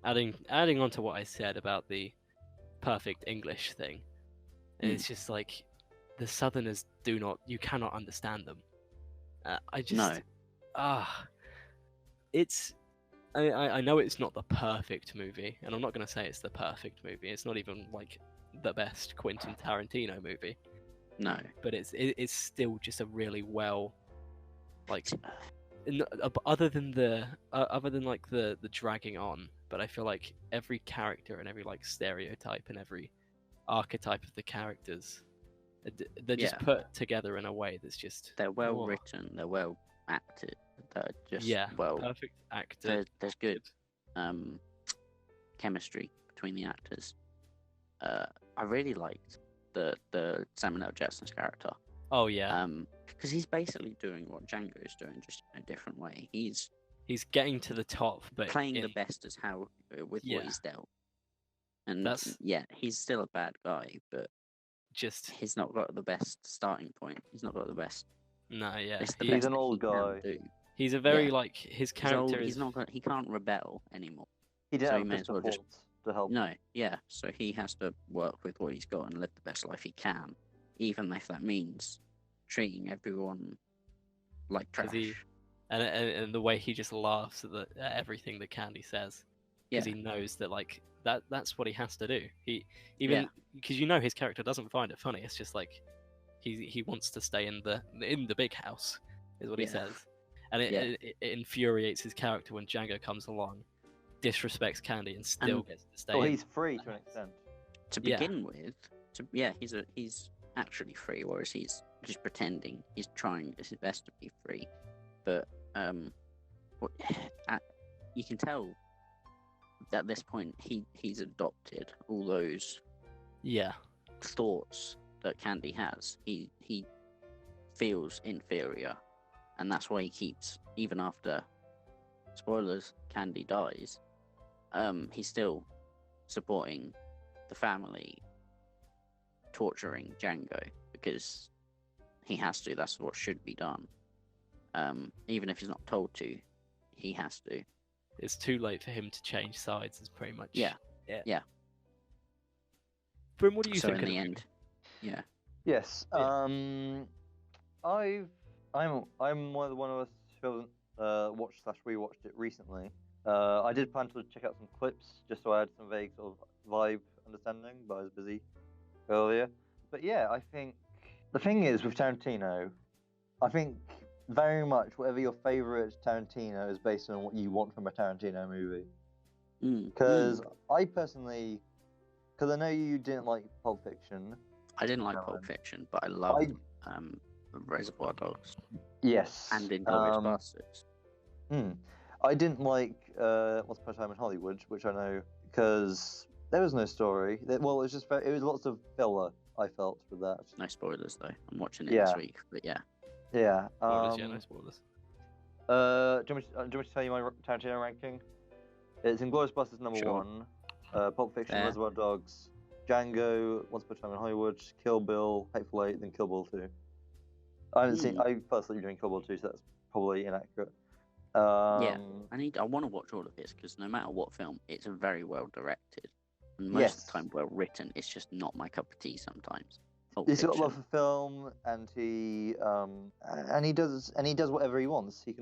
adding on to what I said about the perfect English thing, and Mm. it's just like the Southerners you cannot understand them. I just No. it's. I know it's not the perfect movie, and I'm not going to say it's the perfect movie. It's not even like the best Quentin Tarantino movie, no. but it's still just a really well, like, other than like the dragging on. But I feel like every character and every like stereotype and every archetype of the characters, they're just Yeah. put together in a way that's just They're well oh, written. They're well acted. They're just yeah, well. perfect actor. There's good chemistry between the actors. I really liked the Samuel L. Jackson's character. Oh yeah, Because he's basically doing what Django's doing, just in a different way. He's he's getting to the top, but playing the in- best as how with Yeah. what he's dealt. And That's- yeah, he's still a bad guy, but just he's not got the best starting point. He's not got the best. no, yeah. It's the He- He's best an that old he can guy. do. he's a very yeah. like his He's character old, is he's not got, he can't rebel anymore. He didn't So have he may as well Christoph just- Waltz to help. No, yeah. So he has to work with what he's got and live the best life he can, even if that means treating everyone like 'Cause trash. he- and the way he just laughs at at everything that Candy says, because Yeah. he knows that like that's what he has to do. He even because his character doesn't find it funny. It's just like he wants to stay in the big house, is what he Yeah. says, and Yeah. it infuriates his character when Django comes along, disrespects Candy, and still And- gets to stay. Well, in. he's free to an extent. To Yeah. begin with, he's actually free, whereas he's just pretending. He's trying his best to be free, but what- you can tell at this point he's adopted all those Yeah, thoughts that Candy has. He feels inferior, and that's why he keeps, even after spoilers, Candy dies, he's still supporting the family, torturing Django because he has to. That's what should be done. Even if he's not told to, he has to. It's too late for him to change sides. Is pretty much. Yeah. Bryn, what do you So think in of the movie? end, yeah. Yes. Yeah. I'm one of us who hasn't watched / rewatched it recently. I did plan to check out some clips just so I had some vague sort of vibe understanding, but I was busy earlier. But yeah, I think the thing is with Tarantino, I think very much whatever your favorite Tarantino is based on what you want from a Tarantino movie. Because I personally, because I know you didn't like Pulp Fiction. I didn't like Pulp Fiction, but I loved Reservoir Dogs. Yes. And Inglourious Bastards. I didn't like Once Upon a Time in Hollywood, which I know because there was no story. Well, it was just it was lots of filler. I felt with that. No spoilers though. I'm watching it this week, but yeah. Yeah. Spoilers, yeah, no spoilers. Do you want me to tell you my Tarantino ranking? It's Inglourious Basterds number Sure. 1, Pulp Fiction, Fair. Reservoir Dogs, Django, Once Upon a Time in Hollywood, Kill Bill, Hateful Eight, then Kill Bill 2. I haven't seen. I first thought you were doing Kill Bill 2, so that's probably inaccurate. I want to watch all of this because no matter what film, it's very well directed and most of the time well written. It's just not my cup of tea sometimes. Pulp He's got Fiction. love for film, and he does whatever he wants. He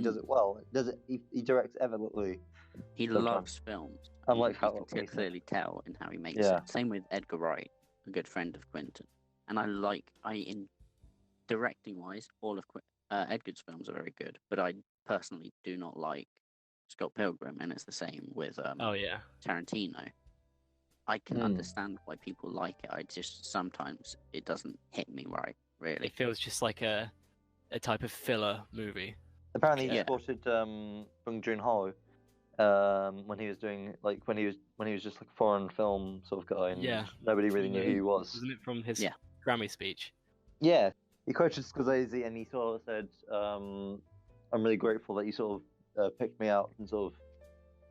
does it well. He directs effortlessly. He loves films. Unlike you how can clearly tell in how he makes it. Same with Edgar Wright, a good friend of Quentin. And in directing wise, all of Edgar's films are very good, but I personally do not like Scott Pilgrim, and it's the same with Tarantino. I can understand why people like it. I just sometimes it doesn't hit me right. Really, It feels just like a type of filler movie. Apparently, he supported Bong Joon-ho when he was doing when he was just like a foreign film sort of guy, and nobody really knew who he was. Wasn't it from his Grammy speech? Yeah, he quoted Scorsese, and he sort of said, "I'm really grateful that you sort of picked me out and sort of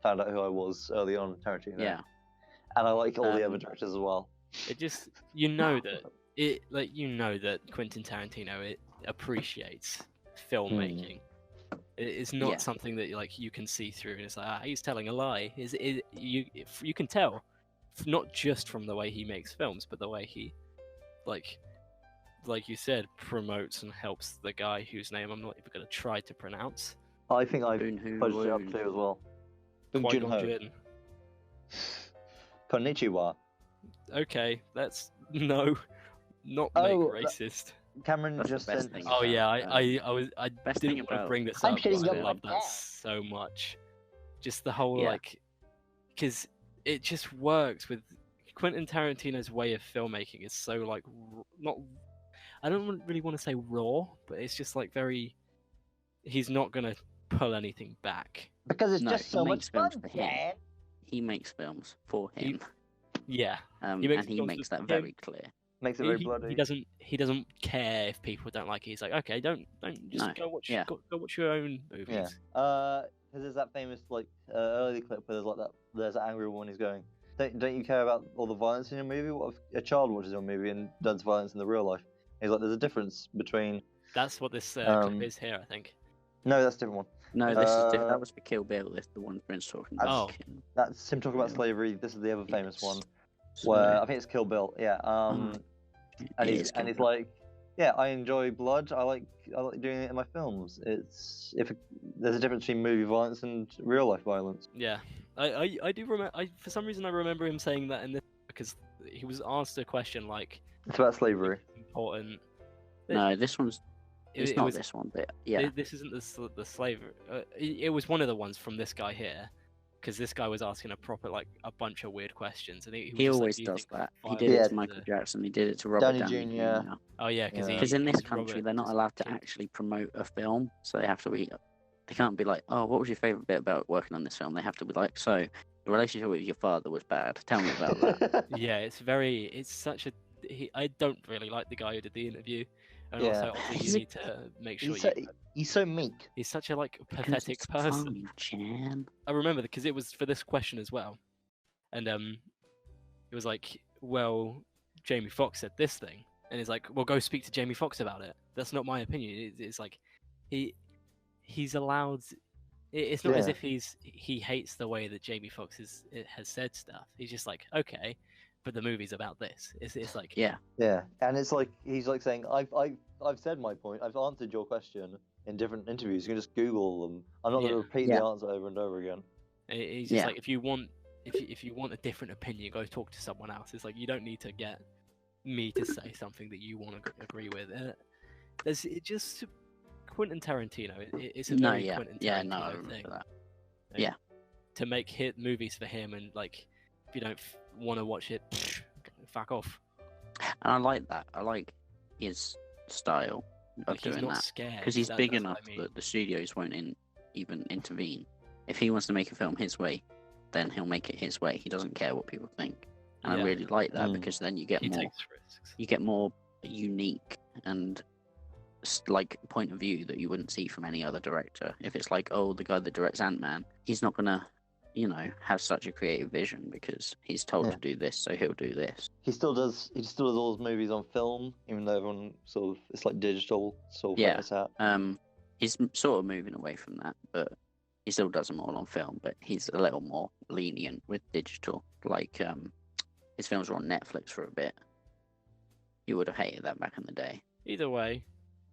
found out who I was early on in Tarantino." Yeah. And I like all the other directors as well. It just that Quentin Tarantino appreciates filmmaking. It's not something that you can see through, and it's like he's telling a lie. You can tell, not just from the way he makes films, but the way he like you said, promotes and helps the guy whose name I'm not even going to try to pronounce. I think I posted it up too as well. Qui-Gon Jinn. Konnichiwa. Okay, that's not make racist. Cameron just said. Oh yeah, I didn't want to bring this up. I love that so much. Just the whole because it just works with Quentin Tarantino's way of filmmaking is so not. I don't really want to say raw, but it's just very. He's not gonna pull anything back because it's just so much fun. He makes films for him. Yeah, he makes that very clear. Makes it very bloody. He doesn't care if people don't like it. He's like, okay, don't just go watch your own movies. Yeah. Because there's that famous early clip where there's an angry woman who's going, don't you care about all the violence in your movie? What if a child watches your movie and does violence in the real life? He's like, there's a difference between. That's what this clip is here, I think. No, that's a different one. No, this is different. That was for Kill Bill. This the one Bryn's talking about. That's him talking about slavery. This is the other famous one, where I think it's Kill Bill. Yeah. And he's like, yeah, I enjoy blood. I like doing it in my films. There's a difference between movie violence and real life violence. Yeah, I do remember. For some reason I remember him saying that in this because he was asked a question like. It's about slavery. Important. No, this one's. It's not this one, but yeah. This isn't the slavery. It was one of the ones from this guy here, because this guy was asking a bunch of weird questions, and he always does that. He did it to Michael Jackson. He did it to Robert Downey Jr. Oh yeah, because in this country they're not allowed to actually promote a film, so they have to be. They can't be like, oh, what was your favorite bit about working on this film? They have to be like, so the relationship with your father was bad. Tell me about that. Yeah, it's such a. I don't really like the guy who did the interview. And also, obviously, you need to make sure he's so meek. He's such a pathetic person. I remember because it was for this question as well, and it was like, well, Jamie Foxx said this thing, and he's like, well, go speak to Jamie Foxx about it. That's not my opinion. It's like he's allowed. It's not as Yeah. if he hates the way that Jamie Foxx has said stuff. He's just like, okay, but the movie's about this. It's like, Yeah. Yeah, and it's like he's like saying, I've said my point. I've answered your question in different interviews. You can just Google them. I'm not going to Yeah. repeat Yeah. the answer over and over again. he's just Yeah. like, if you want a different opinion, go talk to someone else. It's like, you don't need to get me to say something that you want to agree with. It just Quentin Tarantino. It's a No, very yeah. Quentin Yeah, no, I Tarantino remember thing. that. Like, Yeah. To make hit movies for him, and like, if you don't want to watch it, fuck off. And I like that. I like his style of Like, he's doing not that. scared. Because he's That- big that's what enough I mean. that the studios won't even intervene. If he wants to make a film his way, then he'll make it his way. He doesn't care what people think. And I Yeah. really like that Mm. because then you get He more takes risks. you get more unique and like point of view that you wouldn't see from any other director. If it's like, oh, the guy that directs Ant-Man, he's not gonna, have such a creative vision because he's told Yeah. to do this, so he'll do this. He still does all his movies on film, even though everyone sort of it's like digital sort of Yeah. it's out. He's sort of moving away from that, but he still does them all on film. But he's a little more lenient with digital. Like his films were on Netflix for a bit. You would have hated that back in the day. Either way,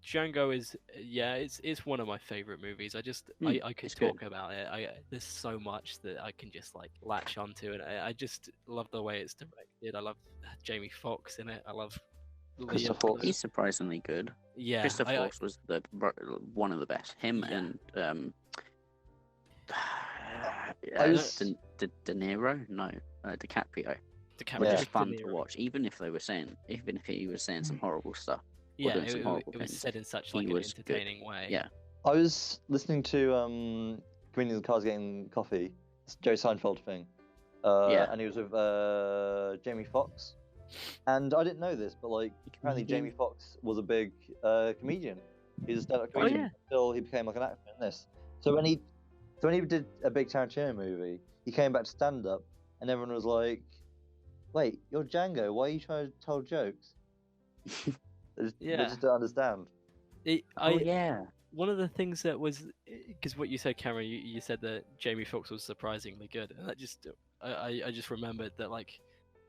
Django is it's one of my favorite movies. I could it's good. talk about it. There's so much that I can just like latch onto, and I just love the way it's directed. I love Jamie Foxx in it. I love Christopher Leah. Walken. He's surprisingly good. Yeah, Christopher Walken was one of the best. Him Yeah. and I was- De Niro, no, DiCaprio. DiCaprio, Were Yeah. just fun De to Niro. watch, even if he was saying some horrible stuff. Yeah, doing some it horrible was things. said in such He like an was good. entertaining way. Yeah. I was listening to Comedians in Cars Getting Coffee, it's Jerry Seinfeld thing. Yeah. And he was with Jamie Foxx. And I didn't know this, but like apparently Jamie Foxx was a big comedian. He was a stand-up comedian yeah. until he became like an actor in this. So when he did a big Tarantino movie, he came back to stand-up, and everyone was like, "Wait, you're Django. Why are you trying to tell jokes?" They Yeah. just don't understand. Yeah. One of the things that was, because what you said, Cameron, you said that Jamie Foxx was surprisingly good, and that just I just remembered that, like,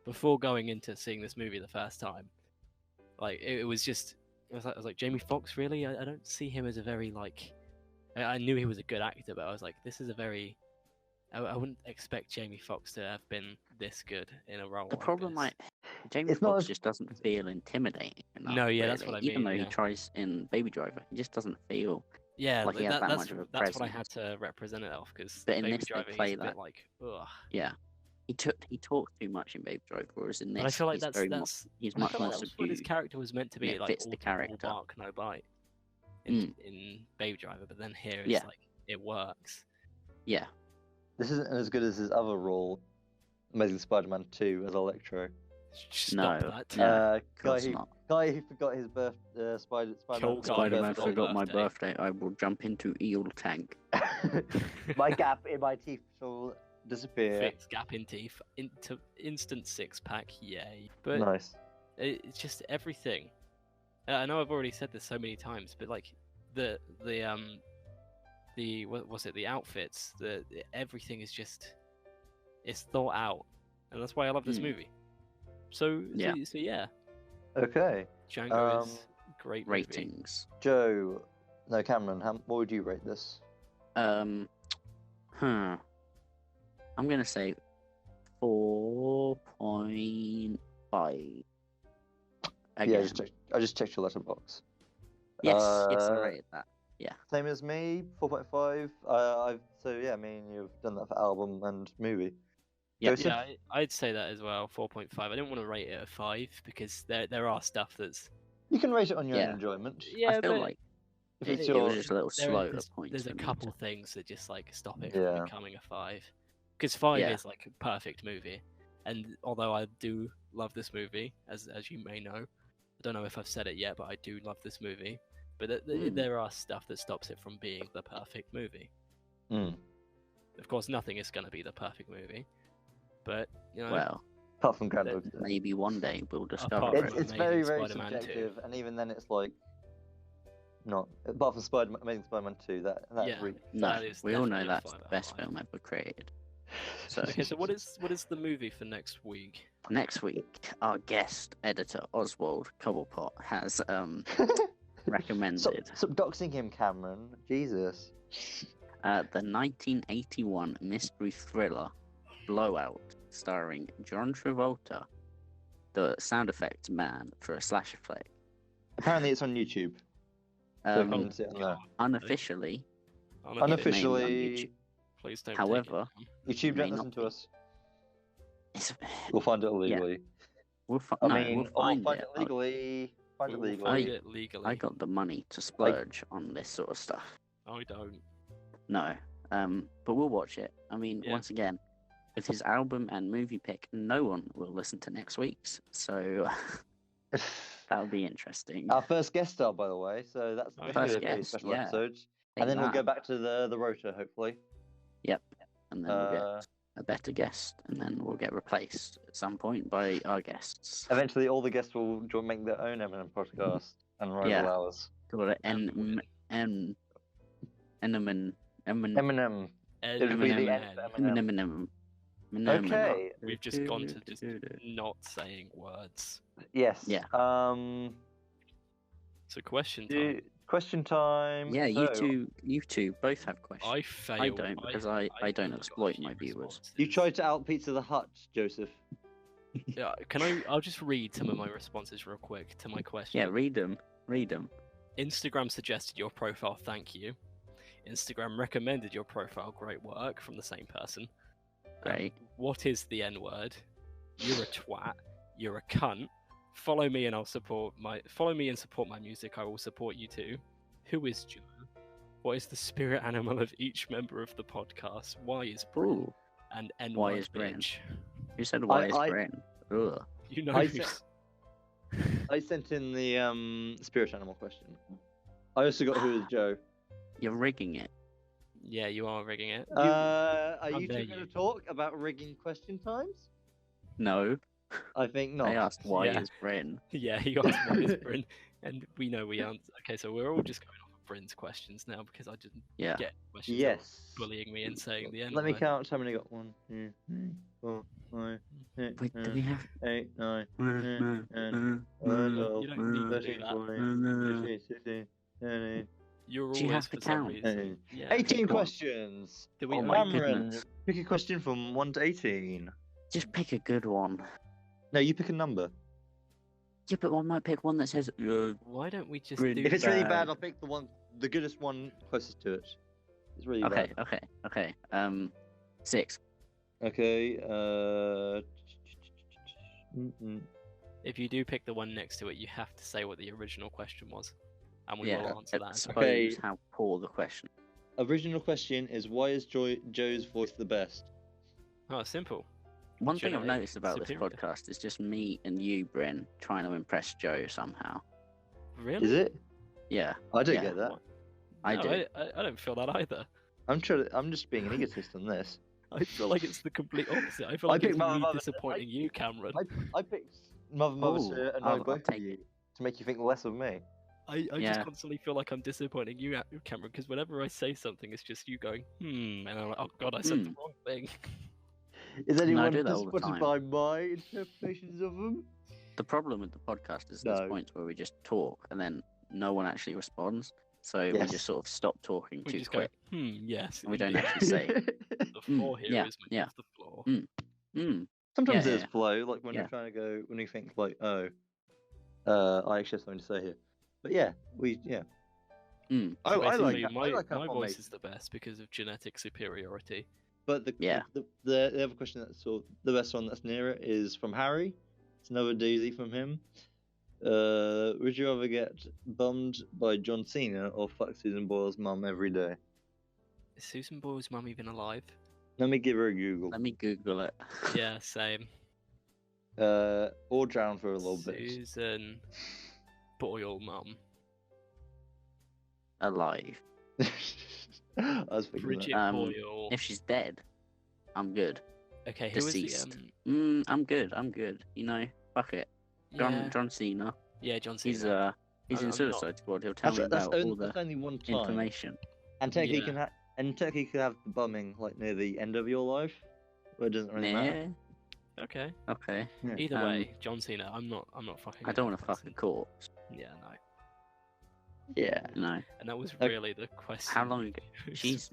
before going into seeing this movie the first time, like it was like Jamie Foxx, really? I don't see him as a very like. I knew he was a good actor, but I was like, this is a very. I wouldn't expect Jamie Foxx to have been this good in a role. The like problem, this. Jamie It's not Foxx as- just doesn't feel intimidating enough. No, yeah, that's really. what I Even mean, though yeah. he tries in Baby Driver, he just doesn't feel. Yeah, like he has that that's much of a that's what I had presence. to represent it off, because But in Baby this, they Driver, play he's a that. bit like, ugh. Yeah. He talks too much in Baby Driver, whereas in this, But I feel like he's very he's I much feel more like that's what his subdued. character was meant to be, It like fits the all character. bark, no bite in Baby Driver, but then here it's Yeah. like it works. Yeah. This isn't as good as his other role, Amazing Spider-Man 2 as Electro. Stop No. that. No. Guy course who not. forgot his Spider-Man. Cool guy. Spider-Man forgot forgot my birthday. birthday. I will jump into eel tank. My gap in my teeth shall disappear. Fix gap in teeth, into instant six pack, yay! But Nice. it's just everything. I know I've already said this so many times, but like the what was it? The outfits, everything is just it's thought out, and that's why I love this movie. So Yeah. so yeah, Okay. Django is a great movie. Ratings. Joe, no, Cameron, what would you rate this? I'm gonna say 4.5. Again. Yeah, I just checked your letterbox. Yes, I rated that. Same as me, 4.5. I mean, you've done that for album and movie. Yep. Joseph? Yeah, I'd say that as well. 4.5. I didn't want to rate it a 5 because there are stuff that's You can rate it on your own Yeah. enjoyment. yeah, I feel but like If it, it's it your, was just a little slow at points. there's a for me couple to- things that just like stop it Yeah. from becoming a 5. Because 5 Yeah. is like a perfect movie, and although I do love this movie, as you may know, I don't know if I've said it yet, but I do love this movie. But there are stuff that stops it from being the perfect movie. Mm. Of course, nothing is going to be the perfect movie, but you know, Well, apart from Groundhog Day. maybe one day we'll discover Apart it. from It's very, Amazing very Spider-Man 2. subjective, and even then it's like, not apart from Amazing Spider-Man 2. That's Yeah. really No, That is we all know definitely a that's 5 the out of best 5. film ever created. So Okay, so what is the movie for next week? next week, our guest editor Oswald Cobblepot has recommended Stop doxing him, Cameron. Jesus. the 1981 mystery thriller Blowout, starring John Travolta, the sound effects man for a slasher flick. Apparently, it's on YouTube. So you Um, can see it on there. unofficially, Unofficially, Please don't. However, YouTube may don't listen not to be. us. It's, We'll find it illegally. we'll I no, mean, we'll or find it. legally. Find it We'll legally. find it legally. I got the money to splurge on this sort of stuff. I don't. No, but we'll watch it. I mean, Yeah. once again, with his album and movie pick, no one will listen to next week's, so that'll be interesting. Our first guest star, by the way. So that's Our this first is a guest, special yeah. episode. Take And then we'll that. go back to the rotor, hopefully. Yep, and then we'll get a better guest, and then we'll get replaced at some point by our guests. Eventually, all the guests will make their own M&M podcast and rival Yeah. ours. Call it Eminem. M&M. Eminem. It'll be the end of M&M. Okay. We've just gone to just not saying words. Yes. Yeah. So question time. Question time. Yeah, So, you two both have questions. I failed. I don't, because I don't only got exploit a few my viewers. responses. You tried to out Pizza the Hut, Joseph. Yeah, I'll just read some of my responses real quick to my question. Yeah, read them. Instagram suggested your profile, thank you. Instagram recommended your profile, great work, from the same person. Great. What is the N word? You're a twat. You're a cunt. Follow me and support my music. I will support you too. Who is Joe? What is the spirit animal of each member of the podcast? Why is BRYN? Ooh, And N Why word is BRYN? bitch. who said why is I- BRYN? Ugh. You know I who's... I sent in the spirit animal question. I also got who is Joe. You're rigging it. Yeah, you are rigging it. Are How you dare two going you. to talk about rigging question times? No, I think not. I asked why Yeah. is BRYN. Yeah, he got why is BRYN, and we know we answer. Okay, so we're all just going off of BRYN's questions now because I didn't Yeah. get questions. that were Yes. bullying me and saying the N Let me word. count how many got. 1, 2, 3, 4, 5, 6, Wait, do we have? 8, 9, You don't need to do 13, that. 14, 15, 16, 17, You're Do you always have to for some count? reason. Yeah. 18 Pick one. questions. Do we Oh only my do- Cameron, goodness. pick a question from 1 to 18. Just pick a good one. No, you pick a number. Yeah, but I might pick one that says. Why don't we just BRYN. do If it's really Bad. bad, I'll pick the goodest one closest to it. It's really Okay, bad. okay. 6. Okay. If you do pick the one next to it, you have to say what the original question was, and we Yeah, will answer that. suppose Okay. how poor the question. Original question is why is Joe's voice the best? Oh, simple. One thing I've Genetic noticed about this superior. podcast is just me and you, Bryn, trying to impress Joe somehow. Really? Is it? Yeah, I don't Yeah. get that. What? I No, do. I don't feel that either. I'm just being an egotist on this. I feel like it's the complete opposite. I feel I like picked it's my me mother- disappointing you, Cameron. I picked Mother Ooh, to annoy I'll both of take you it. to make you think less of me. I Yeah. just constantly feel like I'm disappointing you, Cameron, because whenever I say something, it's just you going, and I'm like, oh god, I said the wrong thing. Is anyone do that all the disappointed by my interpretations of them? The problem with the podcast is there's No. points where we just talk and then no one actually responds. So we Yes. just sort of stop talking We too just quick. go, yes. And we don't yeah, actually say. The floor here is yeah, when you yeah. have the floor. Mm, Sometimes Yeah, there's yeah. flow, like when Yeah. you're trying to go, when you think like, oh, I actually have something to say here. But yeah, mm. I Basically, like my how voice Palma- is the best because of genetic superiority. But Yeah. the other question that's sort of the best one that's near it is from Harry. It's another doozy from him. Would you rather get bummed by John Cena or fuck Susan Boyle's mum every day? Is Susan Boyle's mum even alive? Let me give her a Google. Let me Google it. Yeah, same. Or drown for a little bit. Susan Boyle mum. Alive. I was thinking Bridget that. Boyle. If she's dead, I'm good. Okay, who is Deceased. the I'm good. You know, fuck it. yeah, John Cena. yeah, John Cena. He's He's in I'm not- Suicide Squad. He'll tell me That's about all the only one time. information. And technically, Yeah. you can have the bumming like near the end of your life, where it doesn't really matter. Yeah. Okay. Okay. Yeah. Either Um, way, John Cena. I'm not fucking. I don't with want to fuck a Tyson. corpse. Yeah, no. Yeah. No. And that was Okay. really the question. How long ago? Jeez.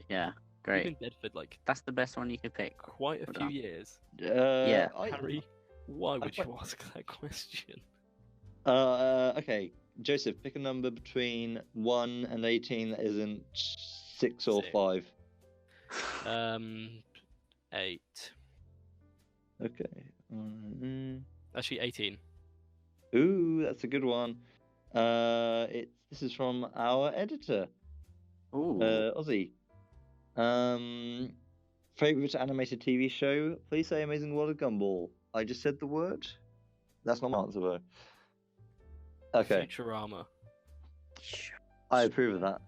Yeah. He's Great. been dead for like That's the best one you could pick. quite a Well few done. years. Yeah. Harry, why would quite- you ask that question? Okay, Joseph, pick a number between 1 and 18 that isn't 6 or 6. 5. 8. Okay. Actually, 18. Ooh, that's a good one. This is from our editor, Ooh. Ozzy. Favorite animated TV show? Please say Amazing World of Gumball. I just said the word. That's not my answer though. Okay, Futurama. I approve of that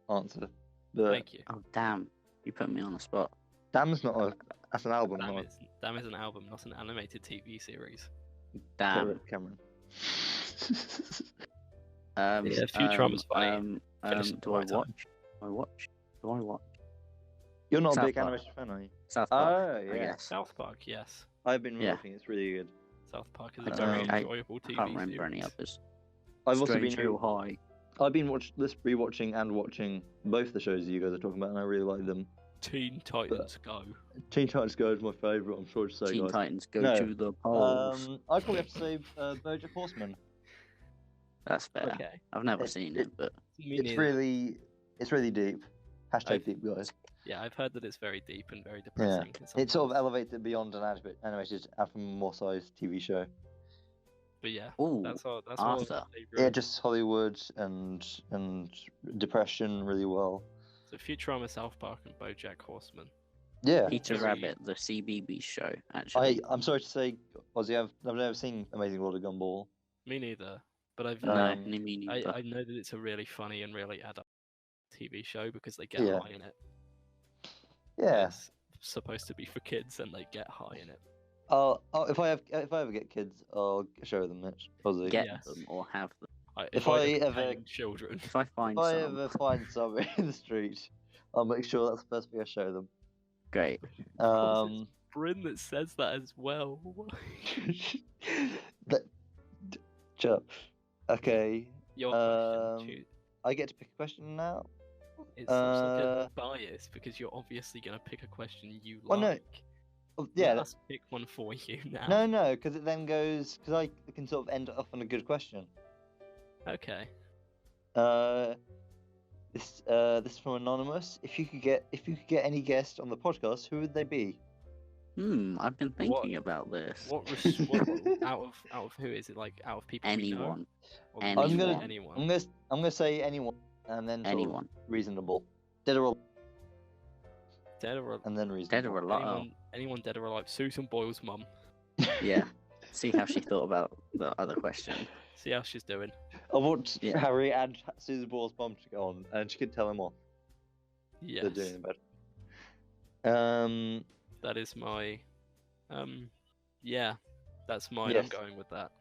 answer. But Thank you. Oh damn! You put me on the spot. Damn's not a. That's an album, Damn, not Damn is an album, not an animated TV series. Damn. a Cameron. Um, Yeah, Futurama's funny. Finished Do at I the right watch? Do I watch? You're not a South big Park. animation fan, are you? South Park. Oh, I yeah. guess. South Park, yes. I've been Yeah. watching. It's really good. South Park is I a don't very know, I enjoyable I TV can't remember series. any others. I've also Strange been Hill High. I've been rewatching and watching both the shows that you guys are talking about, and I really like them. Teen Titans Go. Teen Titans Go is my favourite. I'm sorry to say, Teen guys. Titans go No. to the polls. I'd probably have to say BoJack Horseman. That's fair. Okay. I've never It- seen it- it, but Me It's neither. really deep. Hashtag I've- deep, guys. Yeah, I've heard that it's very deep and very Yeah, depressing. it sort of sometimes. elevates it beyond an animated, more sized TV show. But yeah, ooh, that's all Arthur. my Yeah, favourite. just Hollywood and depression really well. So Futurama, South Park, and BoJack Horseman. Yeah, Peter very- Rabbit, the CBB show. Actually, I'm sorry to say, Ozzy, I've never seen Amazing World of Gumball. Me neither. But I've no, Um, me neither. I know that it's a really funny and really adult TV show because they get Yeah. high in it. Yeah. It's supposed to be for kids and they get high in it. If I ever get kids, I'll show them it. Ozzy. Get yes. them or have them. If I have ever- tame children, If I find If I some, ever find some in the street, I'll make sure that's the first thing I show them. great. Um, BRYN that says that as well. that, shut up. Okay, Your Um, question. I get to pick a question now. It's such uh, a bias because you're obviously going to pick a question you Well, no, like. Oh, yeah, Let us pick one for you now. no, because it then goes because I can sort of end off on a good question. Okay. This is from anonymous. If you could get any guest on the podcast, who would they be? I've been thinking about this. What out of who is it? Like out of people we know? Anyone. Or Anyone. literally anyone. I'm gonna say anyone, and then sort of Anyone. reasonable, dead or Dead or and then reasonable. Dead or alive. anyone dead or alive? Susan Boyle's mum. Yeah. See how she thought about the other question. See how she's doing. I want Yeah. Harry and Susan Boyle's mum to go on, and she can tell him off. Yes, They're doing in bed. that is my. Yeah, that's mine. Yes. I'm going with that.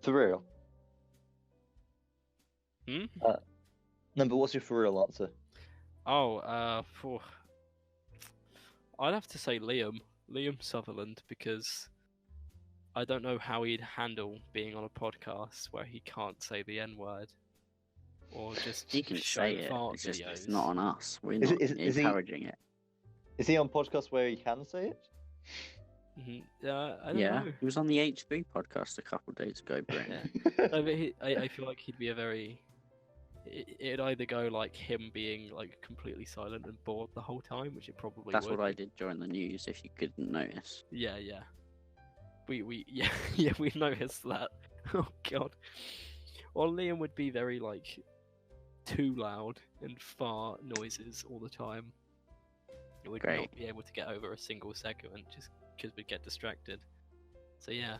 For real. Hmm. No, but what's your for real answer? Oh, I'd have to say Liam Sutherland because I don't know how he'd handle being on a podcast where he can't say the N word or just He can show say it. fart It's just videos. it's not on us. We're Is not is he- encouraging it. Is he on podcasts where he can say it? I don't Yeah. know. He was on the H3 podcast a couple of days ago, Brent. No, but I feel like he'd be a very. It'd either go like him being like completely silent and bored the whole time, which it probably That's would. what I did during the news, if you couldn't notice. Yeah. We we noticed that. Oh god. Or Liam would be very like too loud and fart noises all the time. It would Great. not be able to get over a single segment just because we'd get distracted. So yeah.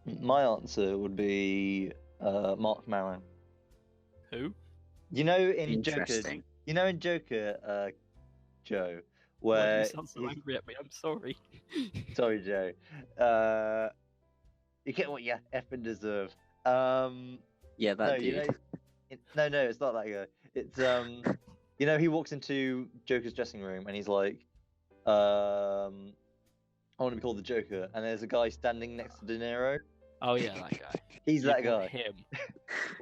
My answer would be Mark Maron. Who? You know in Joker, Interesting. Joe, Why do you where sound so angry at me? I'm sorry. sorry Joe, You get what you effing deserve. Yeah, that No, dude. no, it's not that guy. It's he walks into Joker's dressing room and he's like, I want to be called the Joker, and there's a guy standing next to De Niro. Oh yeah, that guy. He's You'd that want guy. him.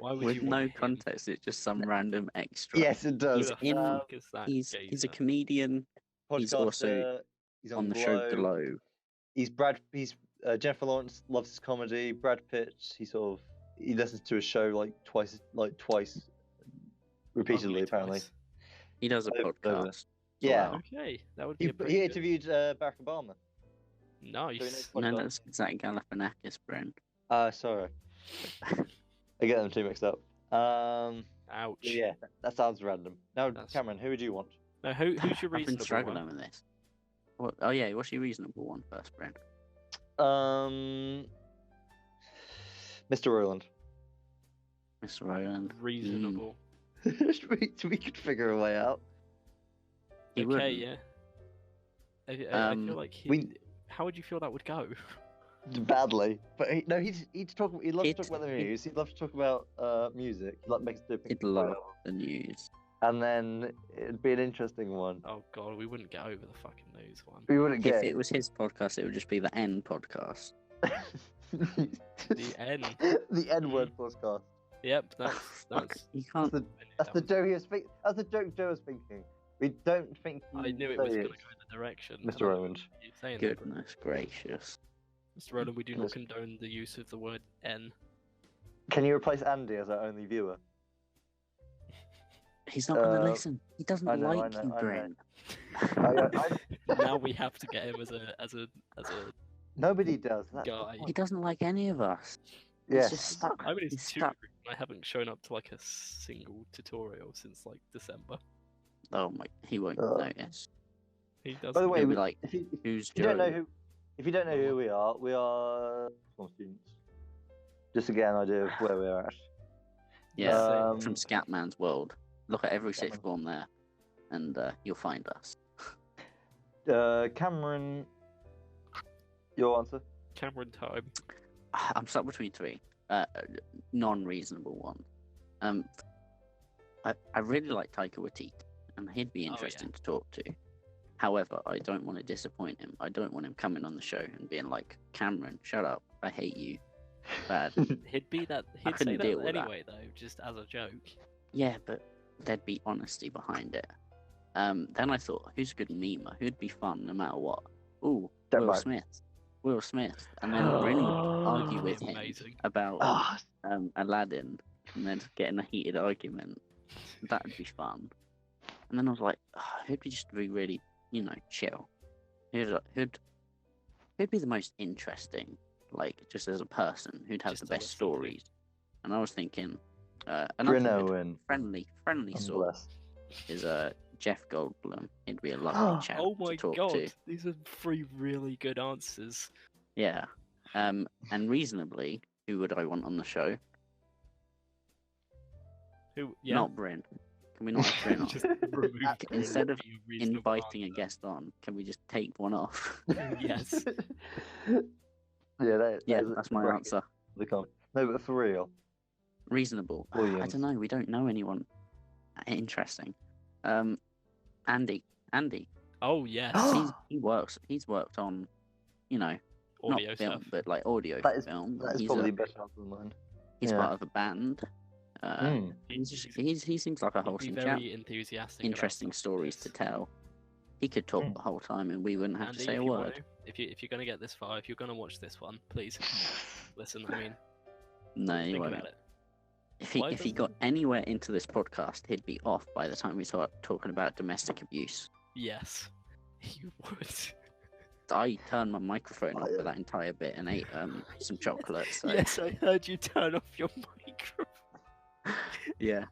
Why would With you no want him? context, it's just some random extra. Yes, it does. He's in. Fuck is that He's a geezer? comedian. He's also Podcaster. He's on the show Glow. He's Jennifer Lawrence loves his comedy. Brad Pitt, he listens to his show like twice repeatedly, Ugly apparently. twice. He does a Over podcast. as Yeah. well. Okay, that would be He a pretty good... interviewed Barack Obama. Nice. No, that's Zach Galifianakis, Brent. Sorry. I get them two mixed up. Ouch. Yeah, that sounds random. Now, That's- Cameron, who would you want? No, who's your I've been reasonable struggling one? with this. What? Oh yeah, what's your reasonable one first, Brent? Mr. Roland. Mr. Roland. Reasonable. we could figure a way out. He Okay, wouldn't. yeah. I feel like how would you feel that would go? Badly, but he loves to talk about the he'd- news. He'd love to talk about music. He'd like makes it He'd love the news. and then it'd be an interesting one. Oh god, we wouldn't get over the fucking news one. We wouldn't If get it was his podcast, it would just be the N podcast. The N. the N-word podcast. Yep, Oh, fuck. that's You can't. That's the joke he was thinking. That's the joke Joe was thinking. We don't think. I knew it was going to go in the direction. Mr. Roland. You're saying that, Goodness gracious. Mr. Roland, we do not Yes. condone the use of the word N. Can you replace Andy as our only viewer? He's not going to Uh, listen. He doesn't I know, like I you, know. Brent. Now we have to get him as a Nobody does. That's the guy. He doesn't like any of us. Yes. He's just stuck. I mean, He's it's too stuck. rude. I haven't shown up to like a single tutorial since like December. Oh my, he won't Uh, notice. He doesn't. By the way, He'll be we- like, if you, who's if you don't know Joe? if you don't know who we are small students. Just to get an idea of where we are at. Yeah, Um, from Scatman's World. Look at every sixth form there, and you'll find us. Cameron, your answer? Cameron time. I'm stuck between three. Non-reasonable one. I really like Taika Waititi, and he'd be Oh, yeah. interesting to talk to. However, I don't want to disappoint him. I don't want him coming on the show and being like, Cameron, shut up. I hate you. Bad. He'd be that. I He'd say couldn't that deal with that. anyway, though, just as a joke. Yeah, but there'd be honesty behind it. Then I thought, who's a good memer? Who'd be fun no matter what? Ooh, Don't Will mind. Smith. Will Smith. And then Bryn would argue with him Amazing. about Ah, Aladdin, and then get in a heated argument. That'd be fun. And then I was like, who'd be just be really, chill? Who'd be the most interesting, like, just as a person, who'd have Just the as a best something. stories? And I was thinking, another Bryn good Owen. friendly I'm sort blessed. is Jeff Goldblum. He'd be a lovely chap Oh my to talk god, to. these are three really good answers. Yeah. And reasonably, who would I want on the show? Who? Yeah. Not Bryn. Can we not have Bryn on? Just remove Bryn Instead would of be a reasonable Inviting a answer. guest on, can we just take one off? Yes. Yeah, That's my answer. No, but for real. Reasonable. I Williams. don't know. We don't know anyone interesting. Andy. Oh yes. He's worked on, not Audio film, stuff. but like audio That is- film. That is he's probably a better answer than mine. he's yeah. part of a band. Hmm. He seems like a He'd be wholesome chap. very enthusiastic. about Interesting stuff stories like to this. tell. He could talk Mm. the whole time, and we wouldn't have Andy, to say if a you word. want to, if you're gonna get this far, if you're gonna watch this one, please listen. I mean, No, he think won't. about it. If Why he doesn't got anywhere into this podcast, he'd be off by the time we start talking about domestic abuse. Yes, you would. I turned my microphone off for that entire bit and ate some chocolate. So Yes, I heard you turn off your microphone. yeah,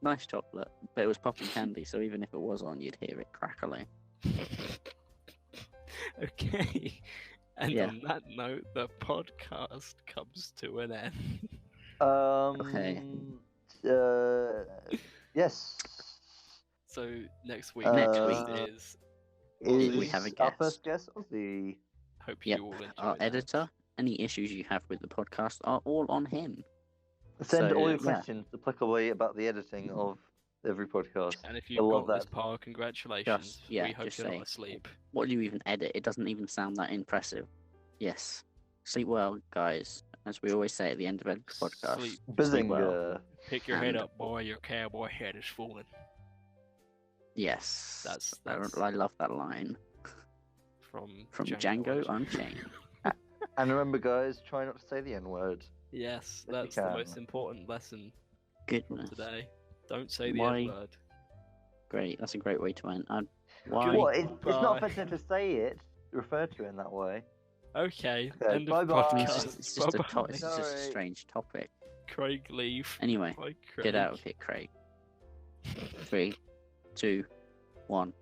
nice chocolate, but it was popping candy. So even if it was on, you'd hear it crackling. Okay. And Yeah. on that note, the podcast comes to an end. Okay. Yes. So next week, Next is we have a Our guest. first guest, Ozzy. hope Yep, you all enjoy Our that. editor any issues you have with the podcast are all on him. Send So, all your yeah. questions applicably about the editing of every podcast. And if I you've love got this that. par, congratulations. Just, yeah, we hope just you're say- not asleep. What do you even edit? It doesn't even sound that impressive. Yes. Sleep well, guys. As we always say at the end of every podcast. Sleep. Sleep well. Bazinga. Pick your head And- up, boy. Your cowboy head is falling. Yes. That's I love that line. from Django Unchained. And remember, guys, try not to say the N word. Yes, you that's the can. most important lesson from Goodness. today. Don't say the Why- N word. Great. That's a great way to end. Why? What? It's not Bye. offensive to say it, refer to it in that way. Okay, Okay, end bye-bye. of It's podcast. just, it's just a Bye-bye. it's just a Sorry. strange topic. Craig, leave. Anyway, Bye, get out Craig. of here, Craig. 3, 2, 1.